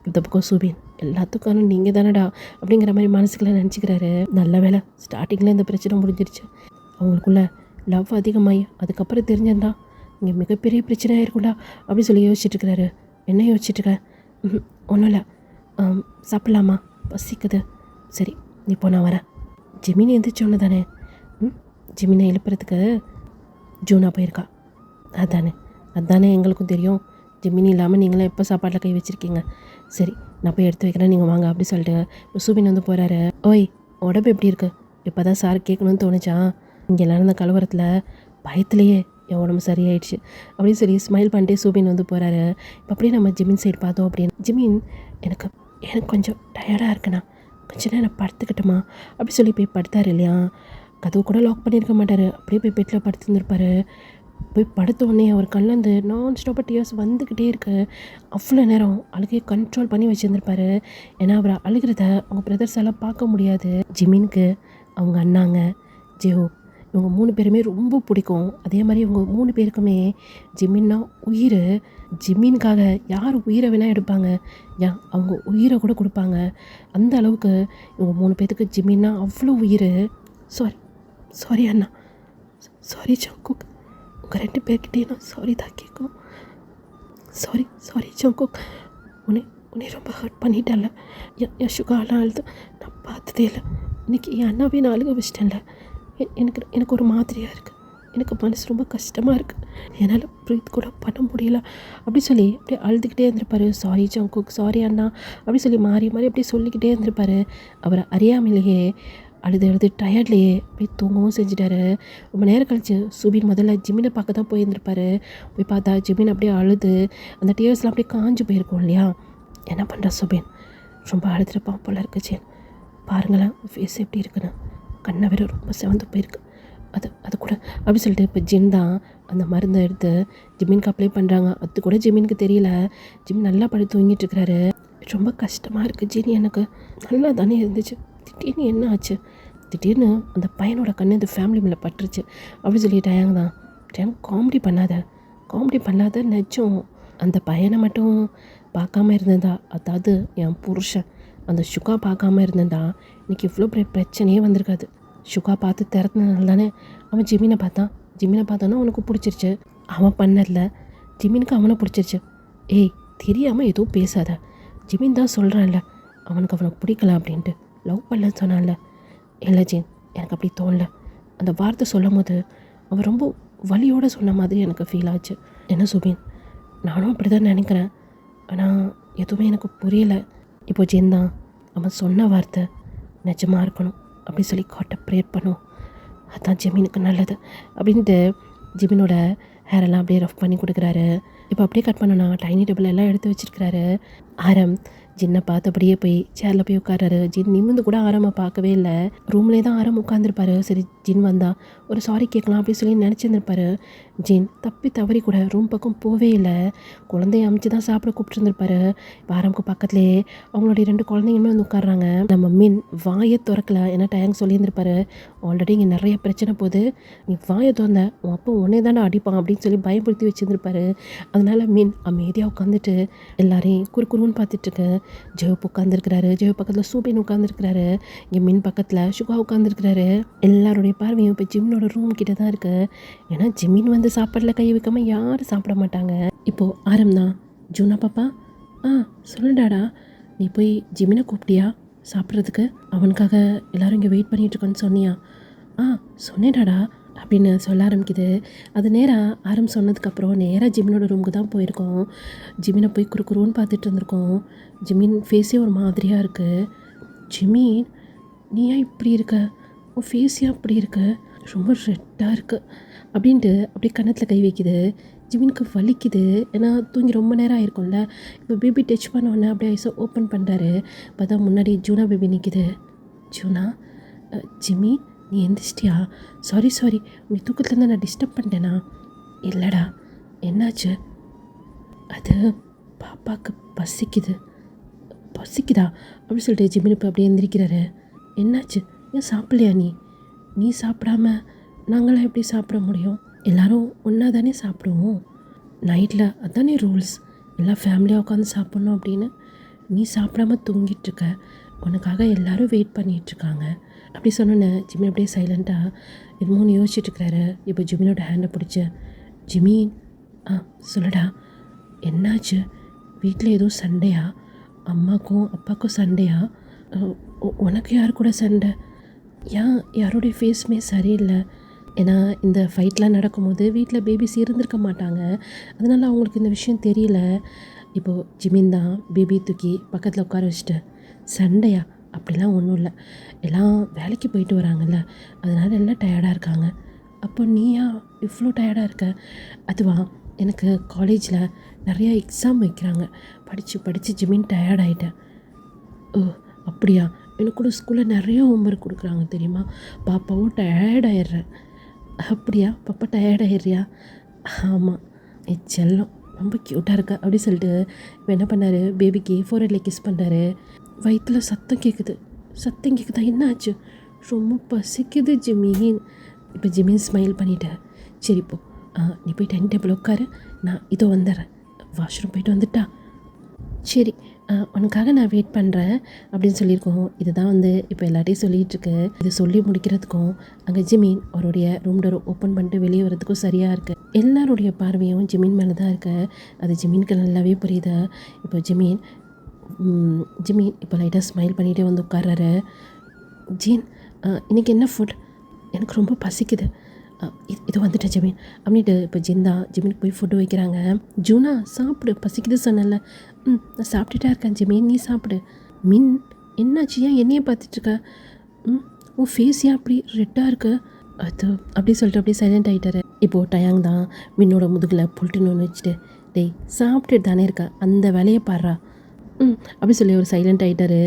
இந்த பக்கம் சுபின், எல்லாத்துக்கான நீங்கள் தானடா அப்படிங்கிற மாதிரி மனசுக்குள்ளே நினச்சிக்கிறாரு. நல்ல வேலை ஸ்டார்டிங்கில் இந்த பிரச்சனை முடிஞ்சிருச்சு. அவங்களுக்குள்ள லவ் அதிகமாகி அதுக்கப்புறம் தெரிஞ்சிருந்தா இங்கே மிகப்பெரிய பிரச்சனையாக இருக்கும்டா அப்படின்னு சொல்லி யோசிச்சுட்ருக்கிறாரு. என்ன யோசிச்சுட்ருக்க? ஒன்றும் இல்லை, சாப்பிட்லாமா? பசிக்குது. சரி, இப்போ நான் வரேன். ஜிமினி எந்திரிச்சோன்னு தானே? ஜிமினை எழுப்புறதுக்கு ஜூனா போயிருக்கா. அதானே எங்களுக்கும் தெரியும். ஜிமினி இல்லாமல் நீங்களாம் எப்போ சாப்பாட்டில் கை வச்சுருக்கீங்க. சரி, நான் போய் எடுத்து வைக்கிறேன், நீங்கள் வாங்க அப்படி சொல்லிட்டு இப்போ சுபின் வந்து போகிறாரு. ஓய், உடம்பு எப்படி இருக்குது? இப்போ தான் சார் கேட்கணும்னு தோணுச்சா? இங்கே நடந்த கலவரத்தில் பயத்துலேயே என் உடம்பு சரியாயிடுச்சு அப்படின்னு சொல்லி ஸ்மைல் பண்ணிட்டு சுபின் வந்து போகிறாரு. இப்போ அப்படியே நம்ம ஜிமின் சைடு பார்த்தோம் அப்படின்னு, ஜிமின் எனக்கு கொஞ்சம் டயர்டாக இருக்குண்ணா, கொஞ்ச நேரம் படுத்துக்கிட்டுமா அப்படி சொல்லி போய் படுத்தார் இல்லையா? கதவு கூட லாக் பண்ணியிருக்க மாட்டார், அப்படியே போய் பெட்டில் படுத்துருந்துருப்பார். போய் படுத்த உடனே அவர் கண்லேருந்து நான் ஸ்டாப்பாக டியர்ஸ் வந்துக்கிட்டே இருக்கு. அவ்வளோ நேரம் அழுகையை கண்ட்ரோல் பண்ணி வச்சுருந்துருப்பாரு. ஏன்னா அவர் அழுகிறத அவங்க பிரதர்ஸ் எல்லாம் பார்க்க முடியாது. ஜிமினுக்கு அவங்க அண்ணாங்க ஜெஹோ இவங்க 3 பேருமே ரொம்ப பிடிக்கும். அதே மாதிரி இவங்க 3 பேருக்குமே ஜிமின்னா உயிர். ஜிமினுக்காக யார் உயிரை வேணால் எடுப்பாங்க, ஏன் அவங்க உயிரை கூட கொடுப்பாங்க. அந்த அளவுக்கு இவங்க 3 பேர்த்துக்கு ஜிமின்னா அவ்வளோ உயிர். சாரி சாரி அண்ணா, சாரி ஜங்குக், உங்கள் 2 பேர்கிட்டே நான் சாரி தான் கேட்கணும். சாரி சாரி ஜங்குக், உன்னை உன்னை ரொம்ப ஹர்ட் பண்ணிட்டேன்ல. என் சுகாலாம் அழுது நான் பார்த்ததே இல்லை. இன்றைக்கி என் அண்ணாவே நான் அழுக வச்சிட்டேன்ல. எனக்கு எனக்கு ஒரு மாதிரியாக இருக்குது. எனக்கு மனசு ரொம்ப கஷ்டமாக இருக்குது. என்னால் ப்ரீத் கூட பண்ண முடியல அப்படி சொல்லி அப்படியே அழுதுகிட்டே இருந்திருப்பாரு. சாரி ஜங்குக், சாரி அண்ணா அப்படி சொல்லி மாறி மாறி அப்படியே சொல்லிக்கிட்டே இருந்திருப்பாரு. அவர் அறியாமலேயே அழுது டயர்ட்லேயே அப்படியே தூங்கவும் செஞ்சுட்டாரு. ரொம்ப நேரம் கழிச்சு சுபின் முதல்ல ஜிமினை பார்க்க தான் போயிருந்திருப்பாரு. போய் பார்த்தா ஜிமின் அப்படியே அழுது அந்த டியர்ஸ்லாம் அப்படியே காஞ்சு போயிருக்கோம் இல்லையா. என்ன பண்ணுறா சுபின், ரொம்ப அழுதுருப்பான் போல இருக்கு. ஜென் பாருங்களேன் ஃபேஸ் எப்படி இருக்குன்னு, கண்ணை வேற ரொம்ப செவந்து போயிருக்கு. அது கூட அப்படி சொல்லிட்டு இப்போ ஜின் தான் அந்த மருந்தை எடுத்து ஜிமினுக்கு அப்ளை பண்ணுறாங்க. அது கூட ஜிமினுக்கு தெரியல. ஜிம் நல்லா படுத்து தூங்கிட்டு இருக்கிறாரு. ரொம்ப கஷ்டமாக இருக்குது ஜின், எனக்கு நல்லா தானே இருந்துச்சு, திடீர்னு என்ன ஆச்சு, திடீர்னு அந்த பையனோட கண்ணு இந்த ஃபேமிலி மேலே பட்டுருச்சு அப்படி சொல்லிட்டாங்க தான். டேம் காமெடி பண்ணாத நிஜம். அந்த பையனை மட்டும் பார்க்காம இருந்ததா, அதாவது என் புருஷன் அந்த சுகா பார்க்காம இருந்ததா இன்றைக்கி இவ்வளோ பெரிய பிரச்சனையே வந்திருக்காது. சுகா பார்த்து திறந்தனால தானே அவன் ஜிமினை பார்த்தானா அவனுக்கு பிடிச்சிருச்சு. அவன் பண்ணதில்ல, ஜிமினுக்கு அவனை பிடிச்சிருச்சு. ஏய் தெரியாமல் எதுவும் பேசாத, ஜிமின் தான் சொல்கிறான்ல அவனுக்கு அவனை பிடிக்கல அப்படின்ட்டு, லவ் பண்ணலன்னு சொன்னான்ல. இல்லை ஜின், எனக்கு அப்படி தோணல. அந்த வார்த்தை சொல்லும் போது அவன் ரொம்ப வலியோடு சொன்ன மாதிரி எனக்கு ஃபீல் ஆச்சு. என்ன சுபின், நானும் அப்படி தான் நினைக்கிறேன், ஆனால் எதுவுமே எனக்கு புரியல. இப்போ ஜின் தான் அவன் சொன்ன வார்த்தை நிஜமாக இருக்கணும் அப்படி சொல்லி காட்ட ப்ரேயர் பண்ணுவோம், அதுதான் ஜிமினுக்கு நல்லது அப்படின்ட்டு ஜிமினோட ஹேரெல்லாம் அப்படியே ரஃப் பண்ணி கொடுக்குறாரு. இப்போ அப்படியே கட் பண்ணோன்னா டைனி டேபிள் எல்லாம் எடுத்து வச்சுருக்கிறாரு. ஆரம் ஜின்னை பார்த்தபடியே போய் சேரில் போய் உட்காராரு. ஜின் நிமிந்து கூட ஆரமாக பார்க்கவே இல்லை. ரூம்லேயே தான் ஆரம் உட்காந்துருப்பாரு. சரி ஜின் வந்தா ஒரு சாரி கேட்கலாம் அப்படின்னு சொல்லி நினச்சிருந்துருப்பாரு. ஜின் தப்பி தவறி கூட ரூம் பக்கம் போவே இல்லை. குழந்தைய அமைச்சு தான் சாப்பிட கூப்பிட்டுருந்துருப்பாரு. ஆரம்க்கு பக்கத்துலேயே அவங்களுடைய 2 குழந்தைங்களுமே வந்து உட்காடுறாங்க. நம்ம மின் வாயை திறக்கல, ஏன்னா டயங் சொல்லியிருந்திருப்பாரு, ஆல்ரெடி இங்கே நிறைய பிரச்சனை போகுது, நீ வாயை திறந்த உன் அப்போ உன்னே தானே அடிப்பான் அப்படின்னு சொல்லி பயப்படுத்தி வச்சுருந்துருப்பாரு. அதனால் மீன் அமைதியாக உட்காந்துட்டு எல்லாரையும் குறுக்குறுன்னு பார்த்துட்ருக்கு. ஜெவ் உட்காந்துருக்கிறாரு. ஜெவ் பக்கத்தில் சூபின் உட்காந்துருக்கிறாரு. இங்கே மின் பக்கத்தில் சுகா உட்காந்துருக்கிறாரு. எல்லாருடைய பார்வையும் இப்போ ஜிமினோட ரூம் கிட்ட தான் இருக்குது. ஏன்னா ஜிமின் வந்து சாப்பாட்டில் கை வைக்காமல் யாரும் சாப்பிட மாட்டாங்க. இப்போது ஆரம் தான், ஜூனா பாப்பா சொல்லுடாடா, நீ போய் ஜிமினை கூப்பிட்டியா சாப்பிட்றதுக்கு, அவனுக்காக எல்லோரும் இங்கே வெயிட் பண்ணிகிட்ருக்கோன்னு சொன்னியா? சொன்னேடாடா அப்படின்னு சொல்ல ஆரம்பிக்குது. அது நேராக ஆரம் சொன்னதுக்கப்புறம் நேராக ஜிமினோட ரூமுக்கு தான் போயிருக்கோம். ஜிமினை போய் குறுக்குறுன்னு பார்த்துட்டு இருந்திருக்கோம். ஜிமின் ஃபேஸே ஒரு மாதிரியாக இருக்குது. ஜிமின் நீ ஏன் இப்படி இருக்க, உன் ஃபேஸே அப்படி இருக்கு, ரொம்ப ரெட்டாக இருக்குது அப்படின்ட்டு அப்படியே கன்னத்தில் கை வைக்குது. ஜிமினுக்கு வலிக்குது, ஏன்னா தூங்கி ரொம்ப நேரம் ஆயிருக்கும்ல. இப்போ பேபி டச் பண்ணோன்னே அப்படியே ஐஸை ஓப்பன் பண்ணுறாரு. பார்த்தா முன்னாடி ஜூனா பேபி நிற்கிது. ஜூனா, ஜிமி நீ எந்திரிச்சிட்டியா? சாரி நீ தூக்கத்துலேருந்து நான் டிஸ்டர்ப் பண்ணிட்டேனா? இல்லைடா, என்னாச்சு? அது பாப்பாவுக்கு பசிக்குதா அப்படின்னு சொல்லிட்டு ஜிமின் இப்போ அப்படியே எந்திரிக்கிறாரு. என்னாச்சு, ஏன் சாப்பிட்லையா? நீ சாப்பிடாம நாங்களாம் எப்படி சாப்பிட முடியும்? எல்லோரும் ஒன்றா தானே சாப்பிடுவோம் நைட்டில், அதுதானே ரூல்ஸ், எல்லாம் ஃபேமிலியாக உட்காந்து சாப்பிட்ணும் அப்படின்னு. நீ சாப்பிடாம தூங்கிட்டுருக்க, உனக்காக எல்லோரும் வெயிட் பண்ணிகிட்ருக்காங்க அப்படி சொன்னோன்னே ஜிமின் அப்படியே சைலண்ட்டாக என்னமோன்னு யோசிச்சுட்ருக்கிறாரு. இப்போ ஜிமினோட ஹேண்டை பிடிச்சி, ஜிமின் சொல்லுடா, என்னாச்சு? வீட்டில் எதுவும் சண்டையா? அம்மாக்கும் அப்பாவுக்கும் சண்டையா? உனக்கு யார் கூட சண்டை? யாருடைய ஃபேஸுமே சரியில்லை. ஏன்னா இந்த ஃபைட்லாம் நடக்கும்போது வீட்டில் பேபிஸ் இருந்திருக்க மாட்டாங்க, அதனால் அவங்களுக்கு இந்த விஷயம் தெரியல. இப்போது ஜிமின் தான் பேபி தூக்கி பக்கத்தில் உட்கார வச்சுட்டு, சண்டையா? அப்படிலாம் ஒன்றும் இல்லை, எல்லாம் வேலைக்கு போயிட்டு வராங்கல்ல, அதனால் எல்லாம் டயர்டாக இருக்காங்க. அப்போ நீயா இவ்வளோ டயர்டாக இருக்க? அதுவா, எனக்கு காலேஜில் நிறையா எக்ஸாம் வைக்கிறாங்க, படித்து ஜிமின் டயர்டாயிட்டேன். அப்படியா? எனக்கு கூட ஸ்கூலில் நிறைய ஹோம்ஒர்க் கொடுக்குறாங்க தெரியுமா, பாப்பாவும் டயர்டாயிடுறேன். அப்படியா, பாப்பா டயர்டாயிடுறியா? ஆமாம், செல்லம் ரொம்ப க்யூட்டாக இருக்கா அப்படி சொல்லிட்டு இப்போ என்ன பண்ணார், பேபிக்கு ஃபோர்ஹெட்டில் கிஸ் பண்ணுறாரு. வயிற்றில் சத்தம் கேட்குது. சத்தம் கேட்குதா, என்ன ஆச்சு? ரொம்ப பசிக்குது ஜிமின். இப்போ ஜிமின் ஸ்மைல் பண்ணிட்டேன். சரி இப்போ நீ போய் டைனிங் டேபிள் உட்காரு, நான் இதோ வந்துடுறேன். வாஷ்ரூம் போயிட்டு வந்துட்டா? சரி, உனக்காக நான் வெயிட் பண்ணுறேன் அப்படின்னு சொல்லியிருக்கோம். இதுதான் வந்து இப்போ எல்லாத்தையும் சொல்லிகிட்ருக்கு. இது சொல்லி முடிக்கிறதுக்கும் அங்கே ஜிமின் அவருடைய ரூம் டோர் ஓப்பன் பண்ணிட்டு வெளியே வரதுக்கும் சரியாக இருக்குது. எல்லாருடைய பார்வையும் ஜிமின் மேலே தான் இருக்கு. அது ஜிமினுக்கு நல்லாவே புரியுது. இப்போ ஜிமின் இப்போ லைட்டாக ஸ்மைல் பண்ணிகிட்டே வந்து உட்கார்றாரு. ஜீன், இன்றைக்கி என்ன ஃபுட்? எனக்கு ரொம்ப பசிக்குது. இது வந்துட்டேன் ஜிமின் அப்படின்ட்டு இப்போ ஜிமினுக்கு போய் ஃபுட்டு வைக்கிறாங்க. ஜூனா சாப்பிடு, பசிக்குது சொன்னல. நான் சாப்பிட்டுட்டா இருக்கேன் ஜிமின், நீ சாப்பிடு. மின், என்னாச்சு, ஏன் என்னையே பார்த்துட்ருக்க? உன் ஃபேஸ் ஏன் அப்படி ரெட்டாக இருக்கு? அது அப்படி சொல்லிட்டு அப்படியே சைலண்ட் ஆகிட்டாரு. இப்போது டயாங் தான் மின்னோட முதுகில் புல்ட்டுன்னு ஒன்று வச்சுட்டு, டேய் சாப்பிட்டுட்டு தானே இருக்கா, அந்த வேலையை பாடுறா. அப்படி சொல்லி ஒரு சைலண்ட் ஆகிட்டாரு.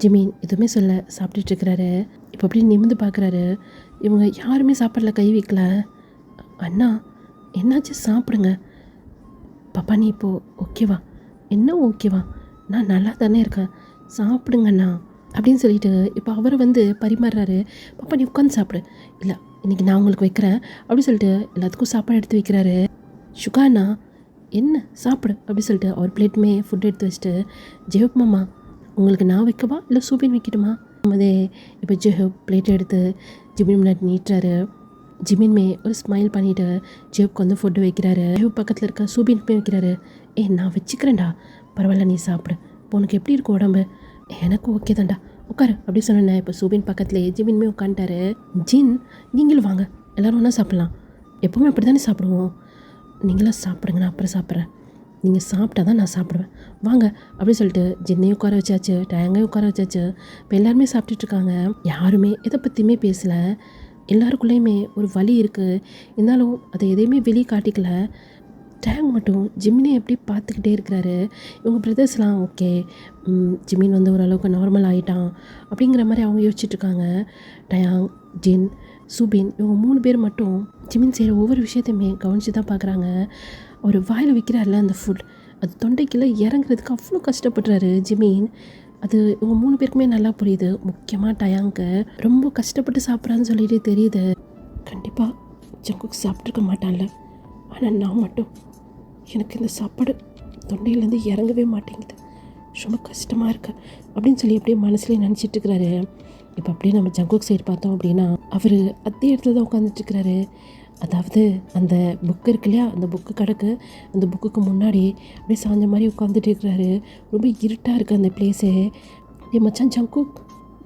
ஜிமின் எதுவுமே சொல்ல சாப்பிட்டுட்ருக்கிறாரு. இப்போ அப்படியே நிமிந்து பார்க்குறாரு. இவங்க யாருமே சாப்பாடில் கை வைக்கல. அண்ணா என்னாச்சு, சாப்பிடுங்க. பாப்பா நீ இப்போது ஓகேவா? என்ன ஓகேவா? நான் நல்லா தானே இருக்கேன், சாப்பிடுங்கண்ணா அப்படின்னு சொல்லிட்டு இப்போ அவர் வந்து பரிமாறுறாரு. பாப்பா நீ உட்காந்து சாப்பிடு. இல்லை இன்றைக்கி நான் உங்களுக்கு வைக்கிறேன் அப்படின்னு சொல்லிட்டு எல்லாத்துக்கும் சாப்பாடு எடுத்து வைக்கிறாரு. சுகாண்ணா என்ன சாப்பிடு அப்படி சொல்லிட்டு அவர் பிளேட்டுமே ஃபுட் எடுத்து வச்சுட்டு, ஜெயப் மாமா உங்களுக்கு நான் வைக்கவா இல்லை சூபின் வைக்கட்டுமா? அதே இப்போ ஜெயப் பிளேட் எடுத்து ஜிமின் முன்னாடி நீட்டுறாரு. ஜிமின்மே ஒரு ஸ்மைல் பண்ணிவிட்டு ஜெயப்க்கு வந்து ஃபுட்டு வைக்கிறாரு. ஜெயப் பக்கத்தில் இருக்க சூபின்க்குமே வைக்கிறாரு. நான் வச்சுக்கிறேன்டா, பரவாயில்ல நீ சாப்பிடு. இப்போ உனக்கு எப்படி இருக்கும் உடம்பு? எனக்கு ஓகே தான்டா, உட்காரு அப்படி சொன்னேன். இப்போ சூபின் பக்கத்துலேயே ஜிமின்மே உட்காந்துட்டாரு. ஜின் நீங்களும் வாங்க, எல்லோரும் ஒன்றா சாப்பிட்லாம். எப்போவுமே அப்படி தானே சாப்பிடுவோம். நீங்களாம் சாப்பிடுங்க, நான் அப்புறம் சாப்பிட்றேன். நீங்கள் சாப்பிட்டா தான் நான் சாப்பிடுவேன், வாங்க அப்படின்னு சொல்லிட்டு ஜின்னையும் உட்கார வச்சாச்சு, டயங்கையும் உட்கார வச்சாச்சு. இப்போ எல்லாருமே சாப்பிட்டுட்ருக்காங்க. யாருமே எதை பற்றியுமே பேசலை. எல்லாருக்குள்ளேயுமே ஒரு வலி இருக்குது, இருந்தாலும் அதை எதையுமே வெளியே காட்டிக்கல. டேங் மட்டும் ஜிமினை எப்படி பார்த்துக்கிட்டே இருக்கிறாரு. இவங்க பிரதர்ஸ்லாம் ஓகே, ஜிமின் வந்து ஓரளவுக்கு நார்மல் ஆகிட்டான் அப்படிங்கிற மாதிரி அவங்க யோசிச்சுட்ருக்காங்க. டயாங், ஜின், சூபின் இவங்க 3 பேர் மட்டும் ஜிமின் செய்கிற ஒவ்வொரு விஷயத்தையுமே கவனித்து தான் பார்க்குறாங்க. அவர் வாயில் வைக்கிறார்ல அந்த ஃபுட், அது தொண்டைக்குள்ளே இறங்குறதுக்கு அவ்வளோ கஷ்டப்படுறாரு ஜிமின். அது இவங்க 3 பேருக்குமே நல்லா புரியுது. முக்கியமாக டயாங்க்கு ரொம்ப கஷ்டப்பட்டு சாப்பிட்றான்னு சொல்லிட்டு தெரியுது. கண்டிப்பாக ஜங்குக் சாப்பிட்ருக்க மாட்டான்ல, ஆனால் நான் மட்டும், எனக்கு இந்த சாப்பாடு தொண்டையிலேருந்து இறங்கவே மாட்டேங்குது, ரொம்ப கஷ்டமாக இருக்குது அப்படின்னு சொல்லி அப்படியே மனசுலேயே நினச்சிட்ருக்கிறாரு. இப்போ அப்படியே நம்ம ஜங்குக் சைடு பார்த்தோம் அப்படின்னா அவர் அதே இடத்துல தான் உட்காந்துட்ருக்கிறாரு. அதாவது அந்த புக்கு இருக்கு இல்லையா, அந்த புக்கு கிடக்கு, அந்த புக்குக்கு முன்னாடி அப்படியே சாஞ்ச மாதிரி உட்காந்துட்டு இருக்கிறாரு. ரொம்ப இருட்டாக இருக்குது அந்த பிளேஸு. டேய் மச்சான் ஜங்குக்,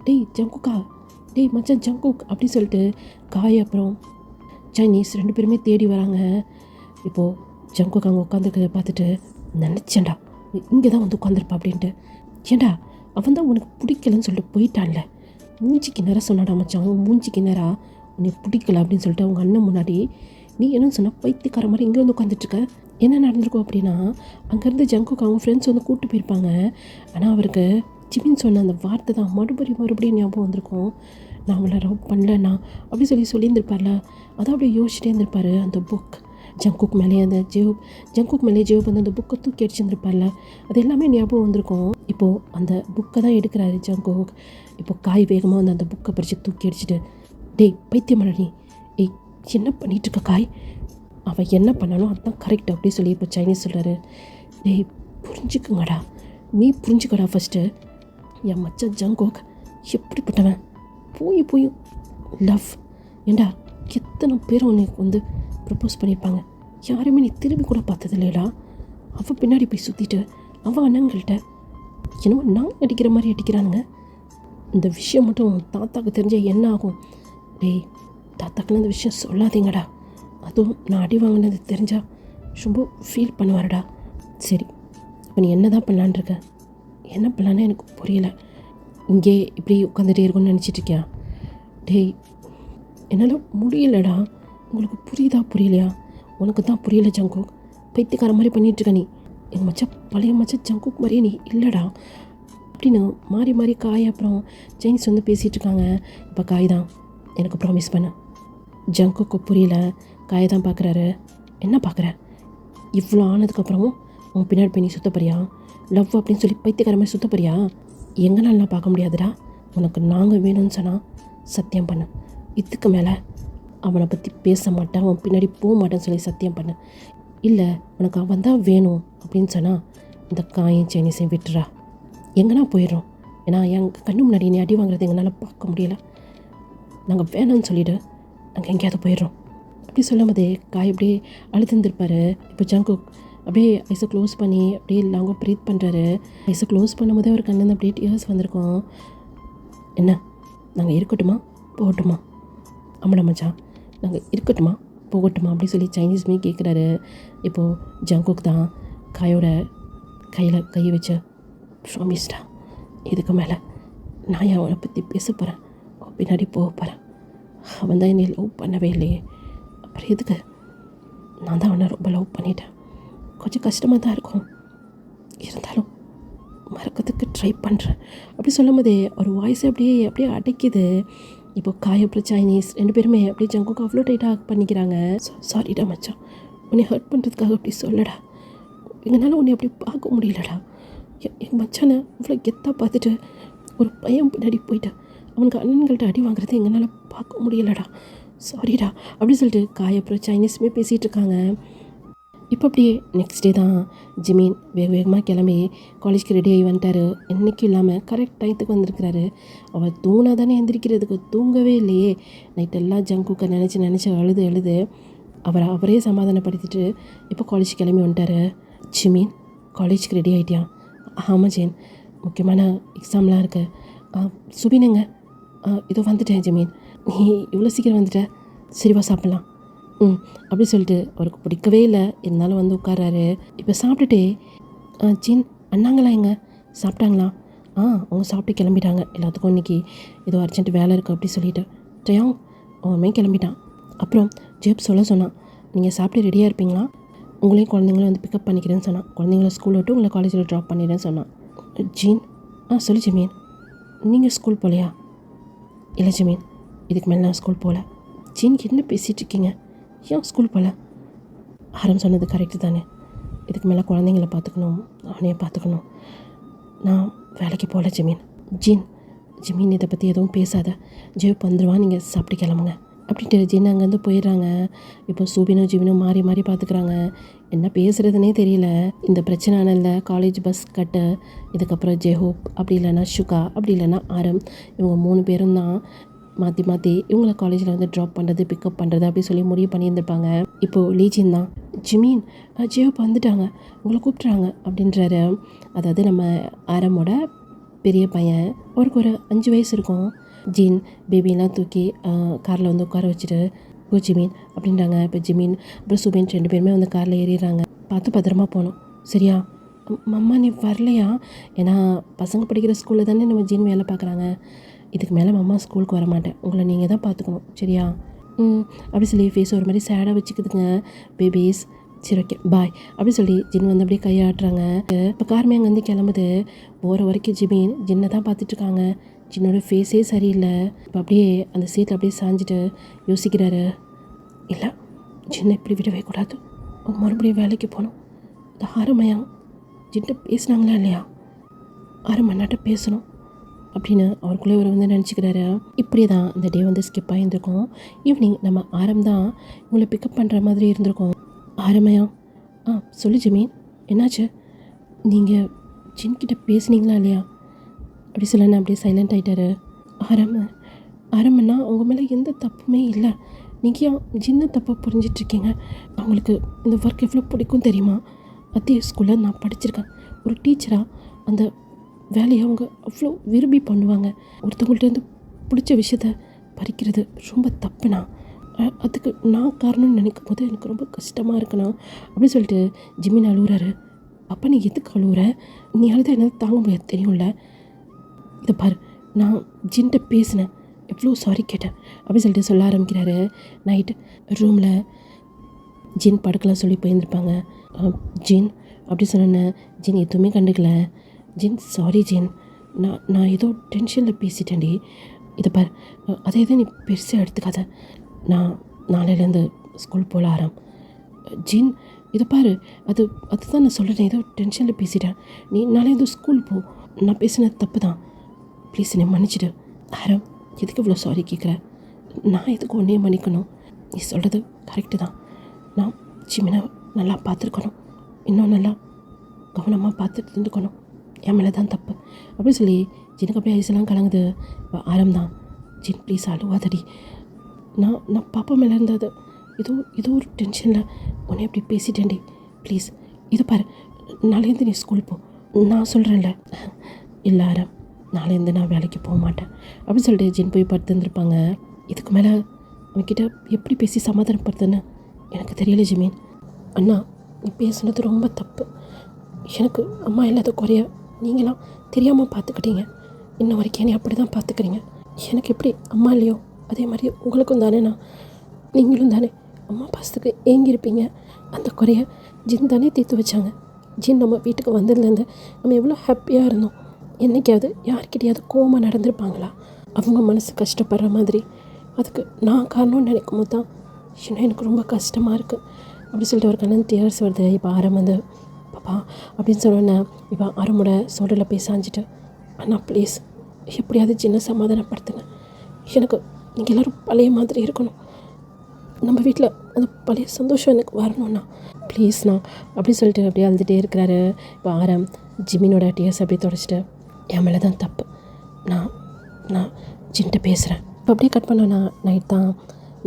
டேய் ஜங்குக்கா, டேய் மச்சான் ஜங்குக் அப்படின்னு சொல்லிட்டு காய் அப்புறம் சைனீஸ் 2 பேருமே தேடி வராங்க. இப்போது ஜங்குக் அங்கே உட்காந்துருக்கிறத பார்த்துட்டு, நினச்சேன்டா இங்கே தான் வந்து உட்காந்துருப்பா அப்படின்ட்டு. ஏண்டா அவன் தான் உனக்கு பிடிக்கலன்னு சொல்லிட்டு போயிட்டான்ல, மூஞ்சிக்கு நேரம் சொன்னாடா மச்சான், அவன் மூஞ்சிக்கு நேரம் உனக்கு பிடிக்கல அப்படின்னு சொல்லிட்டு அவங்க அண்ணன் முன்னாடி நீ என்ன சொன்ன, பைத்தியக்கார மாதிரி இங்கே வந்து உட்காந்துட்ருக்க. என்ன நடந்திருக்கும் அப்படின்னா, அங்கேருந்து ஜங்குக்கு அவங்க ஃப்ரெண்ட்ஸ் வந்து கூப்பிட்டு போயிருப்பாங்க. ஆனால் அவருக்கு ஜிமின் சொன்ன அந்த வார்த்தை தான் மறுபடியும் ஞாபகம் வந்திருக்கும். நான் அவங்கள லவ் பண்ணலண்ணா அப்படி சொல்லியிருந்திருப்பார்ல, அதான் அப்படியே யோசிச்சுட்டே இருந்திருப்பார். அந்த புக் ஜங்குக் மேலே அந்த ஜங்குக் மேலே வந்து அந்த புக்கை தூக்கி அடிச்சுருந்துருப்பார்ல, அது எல்லாமே ஞாபகம் வந்திருக்கும். இப்போது அந்த புக்கை தான் எடுக்கிறாரு ஜங்குக். இப்போ காய் வேகமாக வந்து அந்த புக்கை பறித்து தூக்கி அடிச்சுட்டு, டேய் பைத்தியமான நீ, என்ன பண்ணிகிட்ருக்க காய், அவன் என்ன பண்ணாலும் அதுதான் கரெக்ட் அப்படி சொல்லி இப்போ சைனீஸ் சொல்கிறாரு. டேய் புரிஞ்சுக்குங்கடா, நீ புரிஞ்சுக்கடா ஃபஸ்ட்டு. என் மச்சான் ஜங்குக் எப்படிப்பட்டவன், போய் லவ், ஏண்டா எத்தனை பேரும் உனக்கு வந்து ப்ரப்போஸ் பண்ணியிருப்பாங்க, யாருமே நீ திரும்பி கூட பார்த்தது இல்லைடா. அவன் பின்னாடி போய் சுற்றிட்டு அவன் அண்ணங்கள்கிட்ட என்னமோ நான் அடிக்கிற மாதிரி அடிக்கிறானுங்க. இந்த விஷயம் மட்டும் தாத்தாவுக்கு தெரிஞ்சால் என்ன ஆகும்? டேய் தாத்தாக்கெல்லாம் இந்த விஷயம் சொல்லாதீங்கடா, அதுவும் நான் அடி வாங்கினது தெரிஞ்சால் ரொம்ப ஃபீல் பண்ணுவாருடா. சரி இப்போ நீ என்ன தான் பண்ணலான்ருக்க? என்ன பண்ணலான்னு எனக்கு புரியலை. இங்கே இப்படி உட்காந்துட்டே இருக்கும்னு நினச்சிட்ருக்கியா? டேய் என்னால் முடியலடா. உங்களுக்கு புரியுதா புரியலையா? உனக்கு தான் புரியல ஜங்குக், பைத்தியக்கார மாதிரி பண்ணிகிட்ருக்க நீ. எங்கள் மச்சான் பழைய மச்சான் ஜங்குக் மாதிரியே நீ இல்லைடா அப்படின்னு மாறி காய் அப்புறம் சைனீஸ் வந்து பேசிகிட்ருக்காங்க. இப்போ காய் தான் எனக்கு ப்ராமிஸ் பண்ண. ஜங்குக்கு புரியல, காயை தான் பார்க்குறாரு. என்ன பார்க்குற? இவ்வளோ ஆனதுக்கப்புறமும் உன் பின்னாடி போய் நீ சுத்தப்பறியா? லவ் அப்படின்னு சொல்லி பைத்தியக்கார மாதிரி சுத்தப்பறியா? எங்களாலாம் பார்க்க முடியாதுடா. உனக்கு நாங்கள் வேணும்னு சொன்னால் சத்தியம் பண்ணு. இதுக்கு மேலே அவனை பற்றி பேச மாட்டேன், அவன் பின்னாடி போக மாட்டேன்னு சொல்லி சத்தியம் பண்ணு. இல்லை உனக்கு அவன் தான் வேணும் அப்படின்னு சொன்னால் இந்த காயும் சைனீஸையும் விட்டுறா. எங்கன்னா போயிடுறோம். ஏன்னா எங்கள் கண்ணு முன்னாடி நீ அடி வாங்குறது எங்களால் பார்க்க முடியல. நாங்கள் வேணான்னு சொல்லிவிட்டு நாங்கள் எங்கேயாவது போயிடுறோம் அப்படி சொல்லும் போதே காய் அப்படியே அழுதுருந்துருப்பார். இப்போ ஜங்குக் அப்படியே ஐஸை க்ளோஸ் பண்ணி அப்படியே லாங்காக ப்ரீத் பண்ணுறாரு. ஐஸை க்ளோஸ் பண்ணும்போதே ஒரு கண்ணில் அப்படியே டியர்ஸ் வந்திருக்கோம். என்ன நாங்கள் இருக்கட்டுமா போகட்டுமா? ஆமாடா மச்சான், நாங்கள் இருக்கட்டுமா போகட்டுமா அப்படி சொல்லி சைனீஸ்மே கேட்குறாரு. இப்போது ஜங்குக் தான் காயோட கையில் கை வச்சு ப்ராமிஸ்டா, இதுக்கு மேலே நான் அவனை பற்றி பேச போகிறேன், பின்னாடி போக போகிறேன். அவன் தான் என்னை லவ் பண்ணவே இல்லையே, அப்புறம் எதுக்கு? நான் தான் அவனை ரொம்ப லவ் பண்ணிட்டேன். கொஞ்சம் கஷ்டமாக தான் இருக்கும், இருந்தாலும் மறக்கிறதுக்கு ட்ரை பண்ணுறேன் அப்படி சொல்லும் போதே ஒரு வாய்ஸை அப்படியே அடைக்குது. இப்போ காய் அப்புறம் சைனீஸ் 2 பேருமே அப்படியே ஜங்குக்கு அவ்வளோ டைட்டாக பண்ணிக்கிறாங்க. சாரிடா மச்சான், உன்னை ஹர்ட் பண்ணுறதுக்காக அப்படி சொல்லடா. எங்களால் உன்னை அப்படி பார்க்க முடியலடா. எங்கள் மச்சானை இவ்வளோ கெத்தாக பார்த்துட்டு ஒரு பையன் பின்னாடி போயிட்டேன். அவனுக்கு அண்ணன்கள்ட்ட அடி வாங்குறது எங்களால் பார்க்க முடியலடா. சாரிடா அப்படி சொல்லிட்டு காய் அப்புறம் சைனீஸுமே பேசிகிட்டு இருக்காங்க. இப்போ அப்படியே நெக்ஸ்ட் டே தான் ஜிமீன் வேகமாக கிளம்பி காலேஜ்க்கு ரெடி ஆகி வந்துட்டார். என்றைக்கும் இல்லாமல் கரெக்ட் டயத்துக்கு வந்திருக்கிறாரு. அவர் தூணாக தானே எந்திரிக்கிறதுக்கு தூங்கவே இல்லையே. நைட்டெல்லாம் ஜங்குக்கை நினச்சி அழுது அவரே சமாதானப்படுத்திட்டு இப்போ காலேஜ் கிளம்பி வந்துட்டார். ஜிமீன் காலேஜ்க்கு ரெடி ஆகிட்டியா? ஆமாம் ஜெயின், முக்கியமான எக்ஸாம்லாம் இருக்கு. சுபினுங்க இதோ வந்துட்டேன் ஜிமீன், நீ இவ்வளோ சீக்கிரம் வந்துட்ட, சரிவா சாப்பிட்லாம். அப்படி சொல்லிட்டு அவருக்கு பிடிக்கவே இல்லை, இருந்தாலும் வந்து உட்காராரு. இப்போ சாப்பிட்டுட்டே ஜின் அண்ணாங்களா எங்க சாப்பிட்டாங்களா? அவங்க சாப்பிட்டு கிளம்பிட்டாங்க. எல்லாத்துக்கும் இன்றைக்கி ஏதோ அர்ஜென்ட் வேலை இருக்குது அப்படி சொல்லிட்டு ஜெயம் அவன் கிளம்பிட்டான். அப்புறம் ஜேப் சொன்னான், நீங்கள் சாப்பிட்டு ரெடியாக இருப்பீங்களா? உங்களையும் குழந்தைங்களும் வந்து பிக்கப் பண்ணிக்கிறேன்னு சொன்னான். குழந்தைங்கள ஸ்கூல் விட்டு உங்களை காலேஜில் ட்ராப் பண்ணிடுறேன்னு சொன்னான். ஜீன் சொல்லு ஜமீன், நீங்கள் ஸ்கூல் போகலையா? இல்லை ஜமீன், இதுக்கு மேலே நான் ஸ்கூல் போகல. ஜீன் என்ன பேசிகிட்டு இருக்கீங்க? ஏன் ஸ்கூல் போகல? ஆரம் சொன்னது கரெக்டு தானே, இதுக்கு மேலே குழந்தைங்கள பார்த்துக்கணும், அவனையே பார்த்துக்கணும். நான் வேலைக்கு போகல ஜமீன். ஜமீன் இதை பற்றி எதுவும் பேசாத, ஜெயப் வந்துடுவான், நீங்கள் சாப்பிட்டு கிளம்புங்க அப்படின்ட்டு ஜின் அங்கேருந்து போயிடுறாங்க. இப்போ சூபினும் ஜிவினும் மாறி பார்த்துக்கிறாங்க. என்ன பேசுகிறதுனே தெரியல. இந்த பிரச்சனைனால காலேஜ் பஸ் கட்டு, இதுக்கப்புறம் ஜெஹோப், அப்படி இல்லைன்னா ஷுகா, அப்படி இல்லைன்னா ஆரம், இவங்க 3 பேரும் தான் மாற்றி இவங்கள காலேஜில் வந்து ட்ராப் பண்ணுறது பிக்கப் பண்ணுறது அப்படி சொல்லி முடிவு பண்ணியிருந்திருப்பாங்க. இப்போது லீஜின் தான் ஜிமீன் ஜெயோப் வந்துட்டாங்க, உங்களை கூப்பிட்றாங்க அப்படின்றாரு. அதாவது நம்ம ஆரமோட பெரிய பையன், அவருக்கு ஒரு 5 வயசு இருக்கும். ஜீன் பேபியெல்லாம் தூக்கி காரில் வந்து உட்கார வச்சுட்டு ஓ ஜிமீன் அப்படின்றாங்க. இப்போ ஜிமீன் அப்புறம் சுபின் 2 பேருமே வந்து காரில் ஏறிடுறாங்க. பார்த்து பத்திரமா போகணும் சரியா? மம்மா நீ வரலையா? ஏன்னா பசங்க படிக்கிற ஸ்கூலில் தானே நம்ம ஜீன் வேலை பார்க்குறாங்க. இதுக்கு மேலே மம்மா ஸ்கூலுக்கு வர மாட்டேன், உங்களை நீங்கள் தான் பார்த்துக்கணும் சரியா? அப்படி சொல்லி ஃபேஸ் ஒரு மாதிரி சேடாக வச்சுக்குதுங்க பேபிஸ். சரி ஓகே பாய் அப்படி சொல்லி ஜின் வந்து அப்படியே கையாட்டுறாங்க. இப்போ கார்மே அங்கேருந்து கிளம்புது. போகிற வரைக்கும் ஜின்னை தான் பார்த்துட்ருக்காங்க. ஜின்னோட ஃபேஸே சரியில்லை. இப்போ அப்படியே அந்த சீட்டில் அப்படியே சாஞ்சிட்டு யோசிக்கிறாரு. இல்லை ஜின்னை இப்படி விடவே கூடாது, மறுபடியும் வேலைக்கு போகணும். இந்த ஆரமையா ஜின்ட்ட பேசினாங்களா இல்லையா? ஆரமண்ணாட்ட பேசணும் அப்படின்னு அவருக்குள்ளே ஒரு வந்து நினச்சிக்கிறாரு. இப்படி தான் இந்த டே வந்து ஸ்கிப் ஆகியிருந்திருக்கோம். ஈவினிங் நம்ம ஆரம் தான் உங்களை பிக்கப் பண்ணுற மாதிரி இருந்திருக்கோம். ஆரமையா சொல்லு ஜிமீன், என்னாச்சு? நீங்கள் ஜின்கிட்ட பேசுனீங்களா இல்லையா அப்படி சொல்லணும். அப்படியே சைலண்ட் ஆகிட்டாரு. ஆரம்பண்ணா அவங்க மேலே எந்த தப்புமே இல்லை, நீங்கள் ஏன் ஜின்ன தப்பாக புரிஞ்சிட்ருக்கீங்க? அவங்களுக்கு இந்த ஒர்க் எவ்வளோ பிடிக்கும் தெரியுமா? அதே ஸ்கூலில் நான் படிச்சிருக்கேன். ஒரு டீச்சராக அந்த வேலையை அவங்க அவ்வளோ விரும்பி பண்ணுவாங்க. ஒருத்தவங்கள்ட்டேருந்து பிடிச்ச விஷயத்த பறிக்கிறது ரொம்ப தப்புண்ணா. அதுக்கு நான் காரணம்னு நினைக்கும் போது எனக்கு ரொம்ப கஷ்டமாக இருக்குண்ணா அப்படின்னு சொல்லிட்டு ஜிம்மின் அழுகுறாரு. அப்போ நீ எதுக்கு அழுகுற? நீ அழுத என்னால் தாங்க முடியாது தெரியும்ல. இதை பாரு, நான் ஜின்ட்ட பேசினேன், எவ்வளோ சாரி கேட்டேன் அப்படின்னு சொல்லிட்டு சொல்ல ஆரம்பிக்கிறாரு. நைட்டு ரூமில் ஜின் படுக்கலாம் சொல்லி போயிருந்துருப்பாங்க. ஜின் அப்படி சொன்னேன். ஜின் எதுவுமே கண்டுக்கல. ஜின் சாரி ஜின், நான் ஏதோ டென்ஷனில் பேசிட்டேன்டி. இதை பாரு, அதை எதுவும் நீ பெருசாக எடுத்துக்காத. நான் நாளையிலேருந்து ஸ்கூல் போகல ஆரம். ஜின் இதை பாரு, அதுதான் நான் சொல்கிறேன், ஏதோ டென்ஷனில் பேசிட்டேன். நீ நாளே ஏதோ ஸ்கூல் போ, நான் பேசினது தப்பு தான், ப்ளீஸ் என்னை மன்னிச்சிடு. ஆரம், எதுக்கு இவ்வளோ சாரி கேட்குற? நான் எதுக்கு ஒன்றே மன்னிக்கணும்? நீ சொல்கிறது கரெக்டு தான். நான் ஜிமினை நல்லா பார்த்துருக்கணும், இன்னும் நல்லா கவனமாக பார்த்துட்டு இருந்துக்கணும். என் மேலே தான் தப்பு அப்படி சொல்லி ஜினுக்கு அப்படியே ஐஸ்லாம் கலங்குது. ஆரம் தான், ஜின் ப்ளீஸ் அழுவாதடி. நான் பாப்பா மேலே இருந்தது ஏதோ ஒரு டென்ஷனில் உன்னை எப்படி பேசிட்டேன்டி. ப்ளீஸ் இது பாரு, நாளையிலேருந்து நீ ஸ்கூல் போ, நான் சொல்கிறேன்ல. இல்லை ஆரம், நாளையிலேருந்து நான் வேலைக்கு போக மாட்டேன் அப்படின்னு சொல்லிட்டு ஜின் போய் படுத்துருந்துருப்பாங்க. இதுக்கு மேலே அவன்கிட்ட எப்படி பேசி சமாதானப்படுத்துன்னு எனக்கு தெரியல ஜிமீன். அண்ணா, நீ பேசுனது ரொம்ப தப்பு. எனக்கு அம்மா இல்லாத குறைய நீங்களாம் தெரியாமல் பார்த்துக்கிட்டீங்க. இன்ன வரைக்கும் என்னை அப்படி தான் பார்த்துக்கிறீங்க. எனக்கு எப்படி அம்மா இல்லையோ அதே மாதிரி உங்களுக்கும் தானே, நீங்களும் தானே அம்மா பாசத்துக்கு ஏங்கியிருப்பீங்க. அந்த குறைய ஜின் தானே தீர்த்து வச்சாங்க. ஜின் நம்ம வீட்டுக்கு வந்ததுலேருந்து நம்ம எவ்வளோ ஹாப்பியாக இருந்தோம். என்றைக்காவது யார்கிட்டையாவது கோவமாக நடந்திருப்பாங்களா? அவங்க மனசு கஷ்டப்படுற மாதிரி. அதுக்கு நான் காரணம்னு நினைக்கும் போது தான் இன்னும் எனக்கு ரொம்ப கஷ்டமாக இருக்குது அப்படி சொல்லிட்டு ஒரு கண்ணன் டியர்ஸ் வருது. இப்போ ஆரம் வந்து பாப்பா அப்படின்னு சொன்னோன்னே இப்போ ஆரமோட சோடரில் போய் சாஞ்சிட்டு, அண்ணா ப்ளீஸ் எப்படியாவது சின்ன சமாதானப்படுத்துங்க. எனக்கு நீங்கள் எல்லோரும் பழைய மாதிரி இருக்கணும். நம்ம வீட்டில் அந்த பழைய சந்தோஷம் எனக்கு வரணும்ண்ணா ப்ளீஸ்ண்ணா அப்படி சொல்லிட்டு அப்படியே அழுதுகிட்டே இருக்கிறாரு. இப்போ ஆரம் ஜிமினோட டியர்ஸ் அப்படியே தொடச்சிட்டு, என் மேலே தான் தப்பு, நான் ஜின்ட்ட பேசுகிறேன். இப்போ அப்படியே கட் பண்ணோன்னா நைட் தான்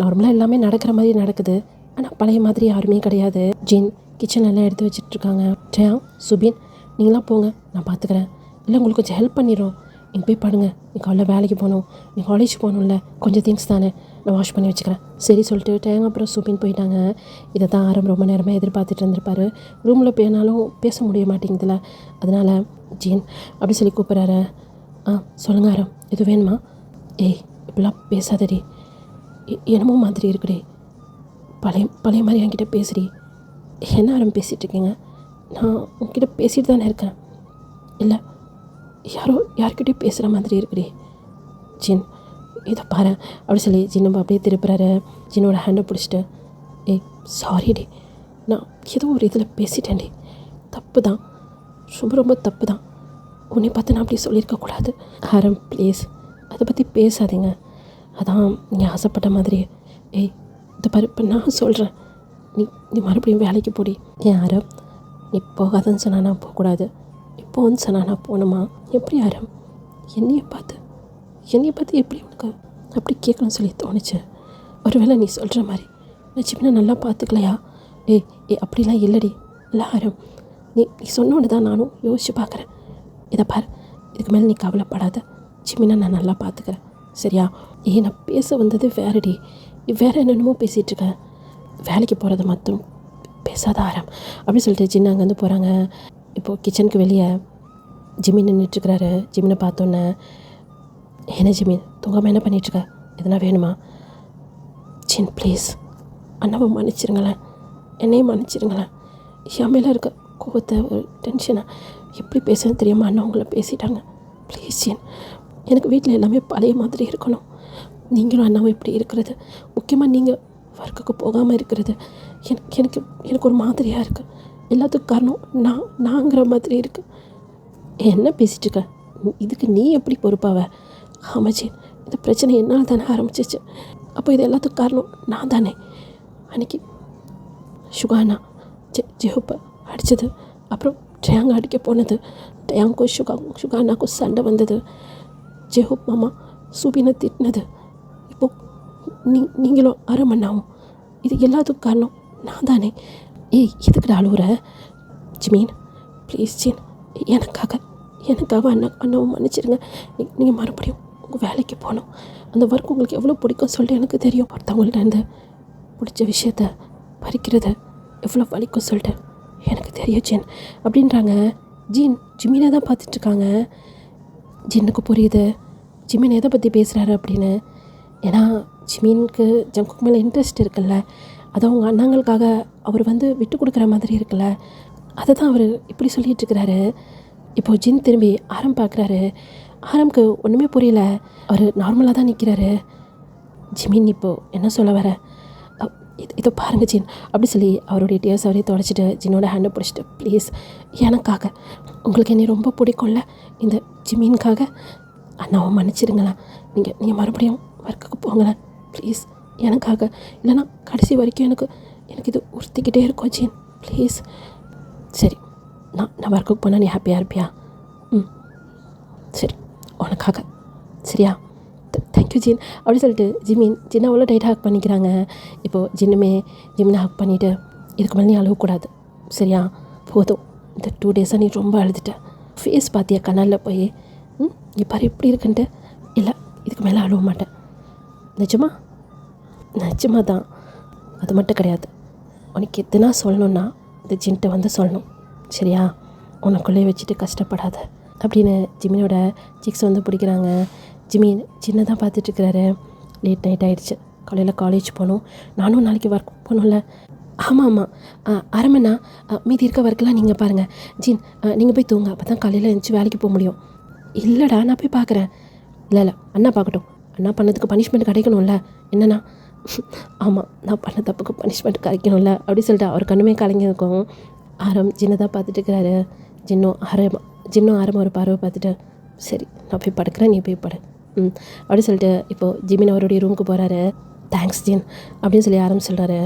நார்மலாக எல்லாமே நடக்கிற மாதிரி நடக்குது. ஆனால் பழைய மாதிரி யாருமே கிடையாது. ஜின் கிச்சன் எல்லாம் எடுத்து வச்சிட்ருக்காங்க. ஜெயா, சுபின் நீங்களாம் போங்க, நான் பார்த்துக்கிறேன். இல்லை உங்களுக்கு கொஞ்சம் ஹெல்ப் பண்ணிடுறோம், நீங்கள் போய் பாடுங்க. நீ காலைல வேலைக்கு போகணும், நீ காலேஜ் போகணும்ல, கொஞ்சம் திங்ஸ் தானே, நான் வாஷ் பண்ணி வச்சுக்கிறேன். சரி சொல்லிட்டு டேங்க அப்புறம் சுபின் போயிட்டாங்க. இதை தான் ஆரம் ரொம்ப நேரமாக எதிர்பார்த்துட்டு இருந்திருப்பாரு. ரூமில் போயினாலும் பேச முடிய மாட்டேங்குதுல, அதனால் ஜீன் அப்படி சொல்லி கூப்பிட்றாரு. சொல்லுங்க ஆரம், எது வேணுமா? ஏய் இப்படிலாம் பேசாதடி, என்னமோ மாதிரி இருக்குடி, பழைய மாதிரி என்கிட்ட பேசுடி. என்ன ஆரம் பேசிகிட்டு இருக்கீங்க? நான் உங்ககிட்ட பேசிட்டு தானே இருக்கேன். இல்லை யார்கிட்டையும் பேசுகிற மாதிரி இருக்குடி. ஜின் இதை பாரு அப்படி சொல்லி ஜின் அப்படியே திருப்புறாரு. ஜின்னோட ஹேண்டை பிடிச்சிட்டு, ஏய் சாரிடி, நான் ஏதோ ஒரு இதில் பேசிட்டேன்டி, தப்பு தான், ரொம்ப தப்பு தான். உன்னை பார்த்து நான் அப்படி சொல்லியிருக்கக்கூடாது. ஆரம் ப்ளீஸ் அதை பற்றி பேசாதீங்க, அதான் நீ ஆசைப்பட்ட மாதிரி. ஏய் இதை பாரு, இப்போ நான் சொல்கிறேன், நீ மறுபடியும் வேலைக்கு போடி. ஏன் ஆரம், நீ போகாதன்னு சொன்னா நான் போகக்கூடாது, இப்போன்னு சொன்னா நான் போகணுமா? எப்படி ஆரம், என்னையை பார்த்து எப்படி உனக்கு அப்படி கேட்கணும்னு சொல்லி தோணுச்சு? ஒருவேளை நீ சொல்கிற மாதிரி நான் சின்ன நல்லா பார்த்துக்கலையா? ஏய் அப்படிலாம் இல்லடி. இல்லை ஆரம், நீ சொன்னோன்னு தான் நானும் யோசிச்சு பார்க்குறேன். இதை பாரு, இதுக்கு மேலே நீ கவலைப்படாத, சிமினா நான் நல்லா பார்த்துக்கிறேன், சரியா? நான் பேச வந்தது வேறடி, வேறு என்னென்னமோ பேசிகிட்ருக்கேன். வேலைக்கு போகிறது மட்டும் பேசாத ஆரம் அப்படின்னு சொல்லிட்டு சின்ன அங்கேருந்து போகிறாங்க. இப்போது கிச்சனுக்கு வெளியே ஜிமின் நின்றுட்டுருக்கிறாரு. ஜிமினை பார்த்தோன்னே, என்ன ஜிமின் தூங்காமல் என்ன பண்ணிகிட்ருக்க, எதனா வேணுமா? ஜின் ப்ளீஸ் அண்ணாவை மன்னிச்சிருங்களேன், என்னையும் மன்னிச்சிருங்களேன். என் மேலே இருக்க கோவத்தை ஒரு டென்ஷனை எப்படி பேசுன்னு தெரியாமல் அண்ணா உங்களை பேசிட்டாங்க. ப்ளீஸ் ஜின், எனக்கு வீட்டில் எல்லாமே பழைய மாதிரி இருக்கணும். நீங்களும் அண்ணாவும் இப்படி இருக்கிறது, முக்கியமாக நீங்கள் ஒர்க்குக்கு போகாமல் இருக்கிறது எனக்கு ஒரு மாதிரியாக இருக்குது. எல்லாத்துக்கும் காரணம் நாங்கிற மாதிரி இருக்குது. என்ன பேசிகிட்ருக்க, இதுக்கு நீ எப்படி பொறுப்பாவ? ஆமாச்சி, இந்த பிரச்சனை என்னால் தானே ஆரம்பிச்சிச்சு. அப்போ இது எல்லாத்துக்கும் காரணம் நான் தானே. அன்றைக்கி சுகானா ஜெஹூப்பை அடித்தது, அப்புறம் ட்ரையாங்க அடிக்க போனது, ட்ரையாங்கும் சுகானாக்கும் சண்டை வந்தது, ஜெஹூப் மாமா சுபினை திட்டினது, இப்போது நீங்களும் அரமண்ணாவும், இது எல்லாத்துக்கும் காரணம் நான் தானே. எதுக்குடா அழுவுற? ஜிமீன் ப்ளீஸ் ஜீன், எனக்காக அண்ணாவும் மன்னிச்சிருங்க. நீங்கள் மறுபடியும் உங்கள் வேலைக்கு போகணும். அந்த ஒர்க் உங்களுக்கு எவ்வளோ பிடிக்கும் சொல்லிட்டு எனக்கு தெரியும். ஒருத்தவங்கள்ட்ட இருந்து பிடிச்ச விஷயத்த பறிக்கிறது எவ்வளோ வலிக்கும் சொல்லிட்டு எனக்கு தெரியும் ஜீன் அப்படின்றாங்க. ஜிமினை தான் பார்த்துட்ருக்காங்க. ஜின்னுக்கு புரியுது ஜிமின் எதை பற்றி பேசுகிறாரு அப்படின்னு. ஏன்னா ஜிமினுக்கு ஜங்குக்கு மேலே இன்ட்ரெஸ்ட் இருக்குல்ல, அது அவங்க அண்ணாங்களுக்காக அவர் விட்டு கொடுக்குற மாதிரி இருக்குல்ல, அதை தான் அவர் இப்படி சொல்லிகிட்ருக்கிறாரு. இப்போது ஜின் திரும்பி ஆரம் பார்க்குறாரு. ஆரம்க்கு ஒன்றுமே புரியல, அவர் நார்மலாக தான் நிற்கிறாரு. ஜிமின் இப்போது என்ன சொல்ல வர? இதை பாருங்கள் ஜின் அப்படி சொல்லி அவருடைய டேர்ஸ் அவரே தொடச்சிட்டு ஜின்னோட ஹேண்டை பிடிச்சிட்டு, ப்ளீஸ் எனக்காக, உங்களுக்கு என்னை ரொம்ப பிடிக்கும்ல, இந்த ஜிமீனுக்காக அண்ணாவை மன்னிச்சிடுங்களேன். நீங்கள் மறுபடியும் ஒர்க்குக்கு போங்களேன் ப்ளீஸ் எனக்காக. இல்லைனா கடைசி வரைக்கும் எனக்கு இது உறுத்திக்கிட்டே இருக்கும் ஜீன் ப்ளீஸ். சரி, நான் ஒர்க்குக்கு போனால் நீ ஹாப்பியாக இருப்பியா? சரி, உனக்காக. சரியா? தேங்க்யூ ஜீன் அப்படி சொல்லிட்டு ஜின்னை அவ்வளோ டைட்டாக ஹக் பண்ணிக்கிறாங்க. இப்போது ஜிம்மினை ஹக் பண்ணிவிட்டு, இதுக்கு மேலே நீ அழுவக்கூடாது சரியா? போதும், இந்த 2 டேஸாக நீ ரொம்ப அழுதுட்ட. ஃபேஸ் பார்த்தியா கண்ணாலில் போய்? நீ பாரு எப்படி இருக்குன்ட்டு. இல்லை, இதுக்கு மேலே அழுவ மாட்டேன். நிஜமாக தான். அது மட்டும் கிடையாது, உனக்கு எதுனா சொல்லணுன்னா இந்த ஜின்ட்ட வந்து சொல்லணும் சரியா? உனக்குள்ளே வச்சுட்டு கஷ்டப்படாத அப்படின்னு ஜிமினோட சிக்ஸ் வந்து பிடிக்கிறாங்க. ஜின்னை தான் பார்த்துட்ருக்கிறாரு. லேட் நைட் ஆகிடுச்சு, காலையில் காலேஜ் போகணும், நானும் நாளைக்கு ஒர்க் போகணும்ல. ஆமாம், அரமண்ணா, மீதி இருக்க ஒர்க்கெலாம் நீங்கள் பாருங்கள். ஜீன், நீங்கள் போய் தூங்க, அப்போ தான் காலையில் எழுந்துச்சி வேலைக்கு போக முடியும். இல்லைடா, நான் போய் பார்க்குறேன். இல்லை அண்ணா பார்க்கட்டும், அண்ணா பண்ணதுக்கு பனிஷ்மெண்ட் கிடைக்கணும்ல. என்னண்ணா? ஆமாம், நான் பண்ண தப்புக்கு பனிஷ்மெண்ட் கிடைக்கணும்ல அப்படி சொல்லிட்டு அவர் கண்ணுமே கலங்கி இருக்கும். ஜின்னை தான் பார்த்துட்டுருக்கிறாரு. ஜின்னும் ஆரம் ஒரு பார்வை பார்த்துட்டு, சரி நான் போய் படுக்கிறேன், நீ போய் படு அப்படி சொல்லிட்டு இப்போது ஜிமின் அவருடைய ரூமுக்கு போகிறாரு. தேங்க்ஸ் ஜின் அப்படின்னு சொல்லி சொல்கிறாரு.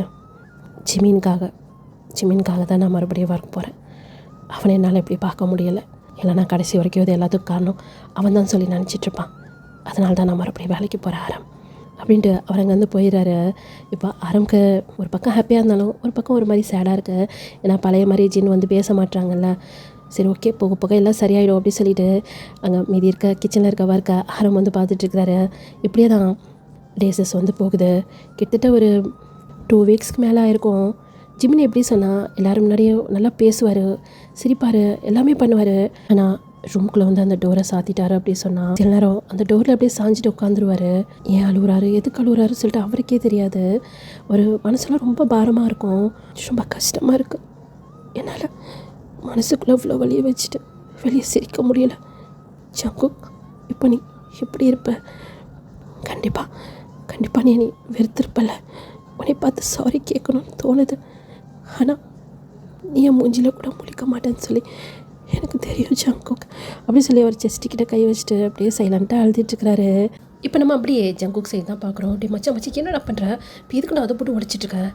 ஜிமின்காக தான் நான் மறுபடியும் ஒர்க் போகிறேன். அவனை என்னால் எப்படி பார்க்க முடியலை. இல்லைனா கடைசி வரைக்கும் இது எல்லாத்துக்கும் காரணம் அவன் தான் சொல்லி நினச்சிட்ருப்பான். அதனால தான் நான் மறுபடியும் வேலைக்கு போகிறேன் அப்படின்ட்டு அவர் அங்கேருந்து போயிடுறாரு. இப்போ ஆரம்க்கு ஒரு பக்கம் ஹாப்பியாக இருந்தாலும் ஒரு பக்கம் ஒரு மாதிரி சேடாக இருக்குது. ஏன்னா பழைய மாதிரி ஜின் வந்து பேச மாட்டாங்கல்ல. சரி ஓகே, போக போக எல்லாம் சரியாயிடும் அப்படின்னு சொல்லிட்டு அங்கே மீதி இருக்க கிச்சனில் இருக்க ஆரம் வந்து பார்த்துட்ருக்குறாரு. இப்படியே தான் டேஸஸ் வந்து போகுது. கிட்டத்தட்ட ஒரு 2 வீக்ஸ்க்கு மேலே ஆயிருக்கும். ஜிமின் எப்படி சொன்னால் எல்லோரும் முன்னாடியும் நல்லா பேசுவார், சிரிப்பார், எல்லாமே பண்ணுவார். ஆனால் ரூம்குள்ளே வந்து அந்த டோரை சாத்திட்டாரு அப்படி சொன்னால் சில நேரம் அந்த டோரில் அப்படியே சாஞ்சிட்டு உட்காந்துருவார். ஏன் அழுகுறாரு, எதுக்கு அழுகுறாரு சொல்லிட்டு அவருக்கே தெரியாது. ஒரு மனசுலாம் ரொம்ப பாரமாக இருக்கும், ரொம்ப கஷ்டமாக இருக்குது. என்னால் மனசுக்குள்ளே இவ்வளோ வலியை வச்சுட்டு வெளியே சிரிக்க முடியல. ஜங்குக், இப்போ நீ எப்படி இருப்ப? கண்டிப்பாக நீ வெறுத்திருப்பல. உன்னை பார்த்து சாரி கேட்கணும்னு தோணுது. ஆனால் நீ என் மூஞ்சியில் கூட முழிக்க மாட்டேன்னு சொல்லி எனக்கு தெரியும் ஜங்குக் அப்படின்னு சொல்லி அவர் செஸ்டிக்கிட்ட கை வச்சுட்டு அப்படியே சைலண்ட்டாக அழுதுட்டுருக்கிறாரு. இப்போ நம்ம அப்படியே ஜங்குக் சைடு தான் பார்க்குறோம். அப்படி மச்சான் என்னடா பண்ணுற? இப்போ இதுக்கு நான் அதை போட்டு உடச்சிட்ருக்கேன்.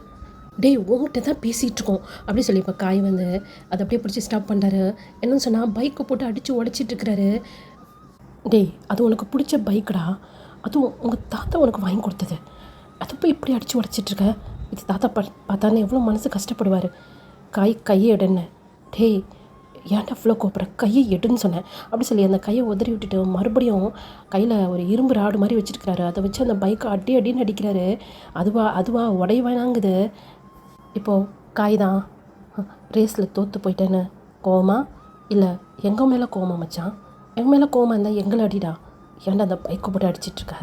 டேய், உங்கள்கிட்ட தான் பேசிகிட்ருக்கோம் அப்படி சொல்லி இப்போ காய் வந்து அதை அப்படியே பிடிச்சி ஸ்டாப் பண்ணுறாரு. என்னன்னு சொன்னால் பைக்கை போட்டு அடித்து உடச்சிட்ருக்கிறாரு. டேய், அது உனக்கு பிடிச்ச பைக்கடா, அதுவும் உங்கள் தாத்தா உனக்கு வாங்கி கொடுத்தது. அதை போய் இப்படி அடித்து உடச்சிட்ருக்க. இது தாத்தா பார்த்தானே எவ்வளோ மனசு கஷ்டப்படுவார். கையை எடுன்னு. டேய், ஏன்டா அவ்வளோ கோப்புற? கையை எடுன்னு சொன்னேன் அப்படி சொல்லி அந்த கையை உதறி விட்டுட்டு மறுபடியும் கையில் ஒரு இரும்பு ராடு மாதிரி வச்சுருக்கிறாரு. அதை வச்சு அந்த பைக்கை அடின்னு அடிக்கிறாரு. அதுவா உடையவானாங்குது. இப்போது காய் தான் ரேஸில் தோற்று போயிட்டேன்னு கோவமா? இல்லை எங்கள் மேலே கோவமா மச்சான்? எங்கள் மேலே கோவமா இருந்தால் எங்களை அடிடா. ஏன்டா அந்த பைக்கை போட்டு அடிச்சிட்ருக்க?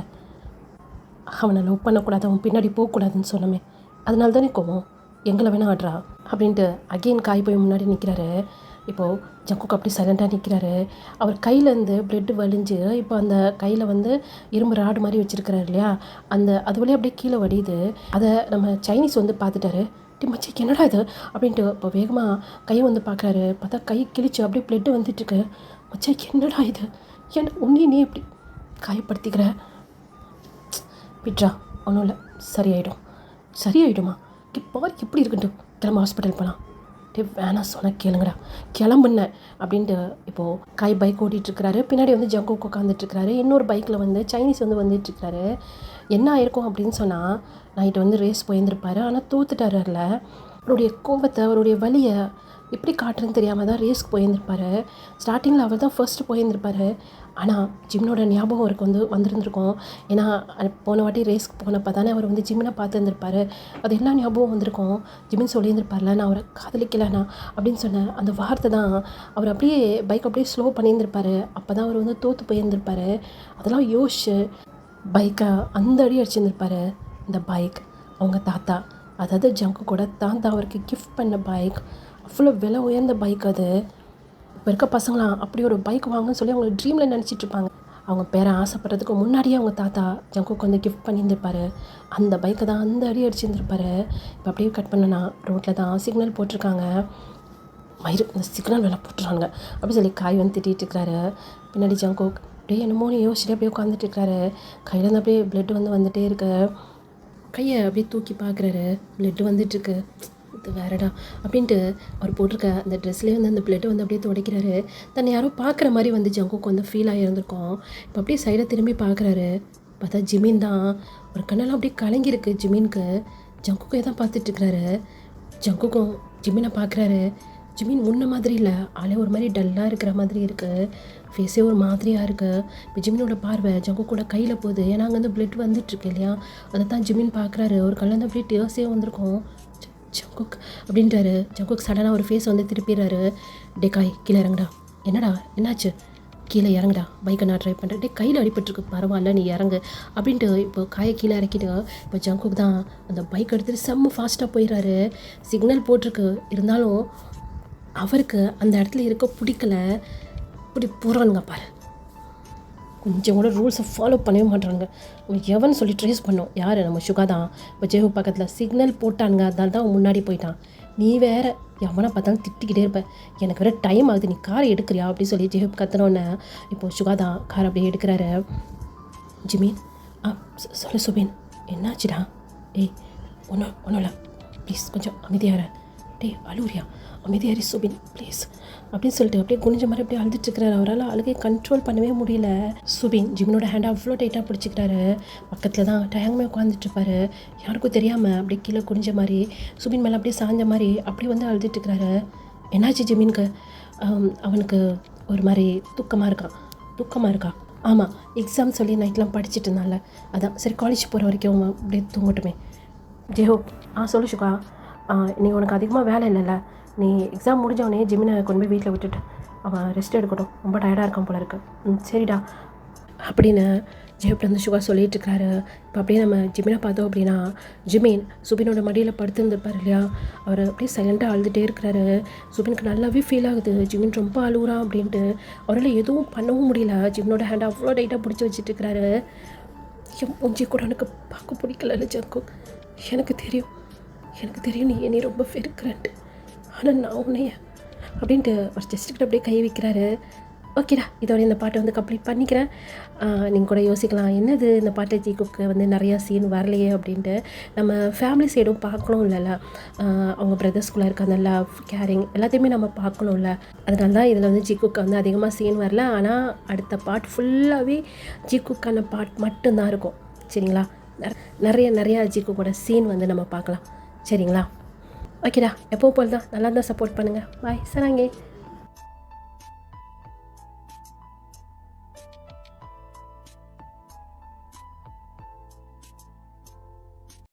அவனை லவ் பண்ணக்கூடாது, அவன் பின்னாடி போகக்கூடாதுன்னு சொன்னமே, அதனால தானே கோவம். எங்களை வேணா ஆடுறா அப்படின்ட்டு அகெயின் காய் போய் முன்னாடி நிற்கிறாரு. இப்போது ஜங்குக் அப்படி சைலண்டாக நிற்கிறாரு. அவர் கையிலேருந்து பிளட்டு வலிஞ்சு இப்போ அந்த கையில் வந்து இரும்பு ராடு மாதிரி வச்சுருக்கிறாரு இல்லையா, அது வழியாக அப்படியே கீழே வடியுது. அதை நம்ம சைனீஸ் வந்து பார்த்துட்டாரு. மச்சி என்னடா இது அப்படின்ட்டு இப்போ வேகமாக கையை வந்து பார்க்குறாரு. பார்த்தா கை கிழிச்சு அப்படியே பிளட்டு வந்துட்டுருக்கு. மச்சா என்னடா இது, ஏன் உன்னையே நீ எப்படி காயப்படுத்திக்கிற? விட்ரா, ஒன்றும் இல்லை, சரியாயிடுமா? இப்போ எப்படி இருக்குன்ட்டு கிளம்ப ஹாஸ்பிட்டல் போகலாம். வேணாம் சொன்ன கேளுங்கடா, கிளம்புனேன் அப்படின்ட்டு இப்போது காய் பைக் ஓட்டிகிட்ருக்கிறாரு. பின்னாடி வந்து ஜங்குக் உட்காந்துட்ருக்கிறாரு. இன்னொரு பைக்கில் வந்து சைனீஸ் வந்து வந்துட்டுருக்கிறாரு. என்ன ஆயிருக்கும் அப்படின்னு சொன்னால், நைட்டு வந்து ரேஸ் போயிருந்திருப்பார், ஆனால் தோத்துட்டார். அதில் அவருடைய கோபத்தை, அவருடைய வலியை எப்படி காட்டுறதுன்னு தெரியாமல் தான் ரேஸ்க்கு போயிருந்திருப்பார். ஸ்டார்டிங்கில் அவர் தான் ஃபர்ஸ்ட்டு போயிருந்திருப்பார். ஆனால் ஜிம்னோட ஞாபகம் அவருக்கு வந்திருந்திருக்கும். ஏன்னா போன வாட்டி ரேஸ்க்கு போனப்போ தானே அவர் வந்து ஜிம்னை பார்த்துருந்துருப்பார். அது எல்லா ஞாபகம் வந்திருக்கும். ஜிம்மின் சொல்லியிருந்திருப்பார்ல, நான் அவரை காதலிக்கலைண்ணா அப்படின்னு சொன்னேன். அந்த வார்த்தை தான் அவர் அப்படியே பைக் அப்படியே ஸ்லோ பண்ணியிருந்திருப்பார். அப்போ தான் அவர் வந்து தோற்று போயிருந்திருப்பார். அதெல்லாம் யோசிச்சு பைக்கை அந்த அடி அடிச்சிருந்திருப்பார். இந்த பைக் அவங்க தாத்தா, அதாவது ஜங்கு கூட தாத்தா அவருக்கு கிஃப்ட் பண்ண பைக். அவ்வளோ விலை உயர்ந்த பைக் அது. இப்போ இருக்க பசங்களாம் அப்படி ஒரு பைக் வாங்கன்னு சொல்லி அவங்க ட்ரீமில் நினச்சிட்ருப்பாங்க. அவங்க பேரை ஆசைப்படுறதுக்கு முன்னாடியே அவங்க தாத்தா ஜங்குக்கு வந்து கிஃப்ட் பண்ணியிருந்திருப்பாரு. அந்த பைக்கை தான் அந்த அடி அடிச்சிருந்துருப்பாரு. இப்போ அப்படியே கட் பண்ணனா ரோட்டில் தான் சிக்னல் போட்டிருக்காங்க. மயிறு இந்த சிக்னல் வேலை போட்டுறாங்க அப்படி சொல்லி காய் வந்து திட்டிகிட்டு இருக்கிறாரு. பின்னாடி ஜங்குக் அப்படியே என்னமோன்னு யோசிச்சுட்டு அப்படியே உட்காந்துட்டு இருக்காரு. கையிலேருந்து அப்படியே பிளட் வந்துட்டே இருக்கு. கையை அப்படியே தூக்கி பார்க்குறாரு. பிளட்டு வந்துட்டுருக்கு. இது வேறடா அப்படின்ட்டு அவர் போட்டிருக்க அந்த ட்ரெஸ்லேயே வந்து அந்த பிளட்டை வந்து அப்படியே துடைக்கிறாரு. தன்னை யாரோ பார்க்குற மாதிரி வந்து ஜங்குக்கு வந்து ஃபீல் ஆகியிருந்திருக்கோம். இப்போ அப்படியே சைடை திரும்பி பார்க்குறாரு. பார்த்தா ஜிமின் தான். ஒரு கண்ணெல்லாம் அப்படியே கலங்கியிருக்கு ஜிமினுக்கு. ஜங்குக்கே தான் பார்த்துட்ருக்குறாரு. ஜங்குக்கும் ஜிமினை பார்க்குறாரு. ஜிமின் முன்ன மாதிரி இல்லை, ஆளே ஒரு மாதிரி டல்லாக இருக்கிற மாதிரி இருக்குது. ஃபேஸே ஒரு மாதிரியாக இருக்குது. இப்போ ஜிமினோட பார்வை ஜங்குக்கோட கையில் போகுது. ஏன்னா அங்கே வந்து பிளட் வந்துட்டுருக்கு இல்லையா, அதை தான் ஜிமின் பார்க்குறாரு. ஒரு கல்லேருந்து அப்படியே டேர்ஸே வந்திருக்கும். ஜங்குக் அப்படின்றாரு. ஜங்குக் சடனாக ஒரு ஃபேஸ் வந்து திருப்பிடுறாரு. டே காய் கீழே இறங்குடா. என்னடா என்னாச்சு? கீழே இறங்குடா, பைக்கை நான் ட்ரைவ் பண்ணுறேன். டே கையில் அடிபட்டுருக்கு, பரவாயில்ல நீ இறங்கு அப்படின்ட்டு இப்போ காயை கீழே இறக்கிட்டு இப்போ ஜங்குக் தான் அந்த பைக் எடுத்துகிட்டு செம்ம ஃபாஸ்ட்டாக போயிடுறாரு. சிக்னல் போட்டிருக்கு, இருந்தாலும் அவருக்கு அந்த இடத்துல இருக்க பிடிக்கல. இப்படி போகிறானுங்க பாரு, கொஞ்சம் கூட ரூல்ஸை ஃபாலோ பண்ணவே மாட்டானுங்க. எவன் சொல்லி ட்ரேஸ் பண்ணோம், யார்? நம்ம சுகா தான். இப்போ ஜெயஹூப் பக்கத்தில் சிக்னல் போட்டானுங்க, அதனால தான் அவன் முன்னாடி போயிட்டான். நீ வேறு எவனை பார்த்தாலும் திட்டிக்கிட்டே இருப்பேன். எனக்கு வேறு டைம் ஆகுது, நீ காரை எடுக்கிறியா அப்படின்னு சொல்லி ஜெயஹூப் கத்துனோன்னே இப்போது சுகா தான் கார் அப்படியே எடுக்கிறாரு. ஜிமின் சொல்லு சுபின், என்னாச்சுடா? ஏய் ஒன்றும் இல்லை, ப்ளீஸ் கொஞ்சம் அமைதியார. டே அழுவுறியா? அமைதியாரி சுபின் ப்ளீஸ் அப்படின்னு சொல்லிட்டு அப்படியே குனிஞ்ச மாதிரி அப்படியே அழுதுட்டுருக்கிறாரு. அவரால் அழுகை கண்ட்ரோல் பண்ணவே முடியல. சுபின் ஜிமினோட ஹேண்டை அவ்வளோ டைட்டாக பிடிச்சிக்கிறாரு. பக்கத்தில் தான் டயங்கமே உட்காந்துட்ருப்பாரு. யாருக்கும் தெரியாமல் அப்படியே கீழே குனிஞ்ச மாதிரி சுபின் மேலே அப்படியே சாஞ்ச மாதிரி அப்படியே வந்து அழுதுட்டுருக்கிறாரு. என்னாச்சு ஜிமினுக்கு? அவனுக்கு ஒரு மாதிரி தூக்கமாக இருக்கா. ஆமாம், எக்ஸாம் சொல்லி நைட்லாம் படிச்சுட்டு இருந்தால, அதான் சரி காலேஜ் போகிற வரைக்கும் அப்படியே தூங்கட்டுமே. ஜெயஹூப் சொல்லு சுகா, நீ உனக்கு அதிகமாக வேலை இல்லைல்ல, நீ எக்ஸாம் முடிஞ்சவனே ஜிமினை கொண்டு போய் வீட்டில் விட்டுட்டு அவன் ரெஸ்ட் எடுக்கட்டும், ரொம்ப டயர்டாக இருக்கான் போல இருக்கு. சரிடா அப்படின்னு ஜெயஹூப் வந்து சுகா சொல்லிகிட்டு இருக்காரு. இப்போ அப்படியே நம்ம ஜிமினை பார்த்தோம் அப்படின்னா, ஜிமின் சுபினோட மடியில் படுத்துருந்துருப்பார் இல்லையா, அவர் அப்படியே சைலண்ட்டாக அழுதுகிட்டே இருக்கிறாரு. சுபினுக்கு நல்லாவே ஃபீல் ஆகுது, ஜிமின் ரொம்ப அழுகுறான் அப்படின்ட்டு. அவரால் எதுவும் பண்ணவும் முடியல. ஜிமினோட ஹேண்டை அவ்வளோ டைட்டாக பிடிச்சி வச்சுட்டு இருக்கிறாரு. என் மூஞ்சி கூட எனக்கு பார்க்க பிடிக்கல ஜங்குக். எனக்கு தெரியும் நீ என்னை ரொம்ப வெறுக்கிறேன்ட்டு, ஆனால் நான் உன்னைய அப்படின்ட்டு ஒரு ஜஸ்ட்டுக்கிட்ட அப்படியே கை வைக்கிறாரு. ஓகேடா, இதோட இந்த பாட்டை வந்து கம்ப்ளீட் பண்ணிக்கிறேன். நீங்கள் கூட யோசிக்கலாம், என்னது இந்த பாட்டை ஜிகுக்கு வந்து நிறையா சீன் வரலையே அப்படின்ட்டு. நம்ம ஃபேமிலி சைடும் பார்க்கணும் இல்லைல்ல, அவங்க பிரதர்ஸ்குள்ளே இருக்க அந்த லவ் கேரிங் எல்லாத்தையுமே நம்ம பார்க்கணும்ல. அதனால தான் இதில் வந்து ஜிகுக்கு வந்து அதிகமாக சீன் வரல. ஆனால் அடுத்த பாட் ஃபுல்லாகவே ஜிகுக்கான பாட் மட்டும்தான் இருக்கும். சரிங்களா? நிறையா ஜிகுக்கோட சீன் வந்து நம்ம பார்க்கலாம். சரிங்களா? ஓகேடா, எப்போ போல் தான் நல்லா தான் சப்போர்ட் பண்ணுங்கள். பாய் சராங்கே.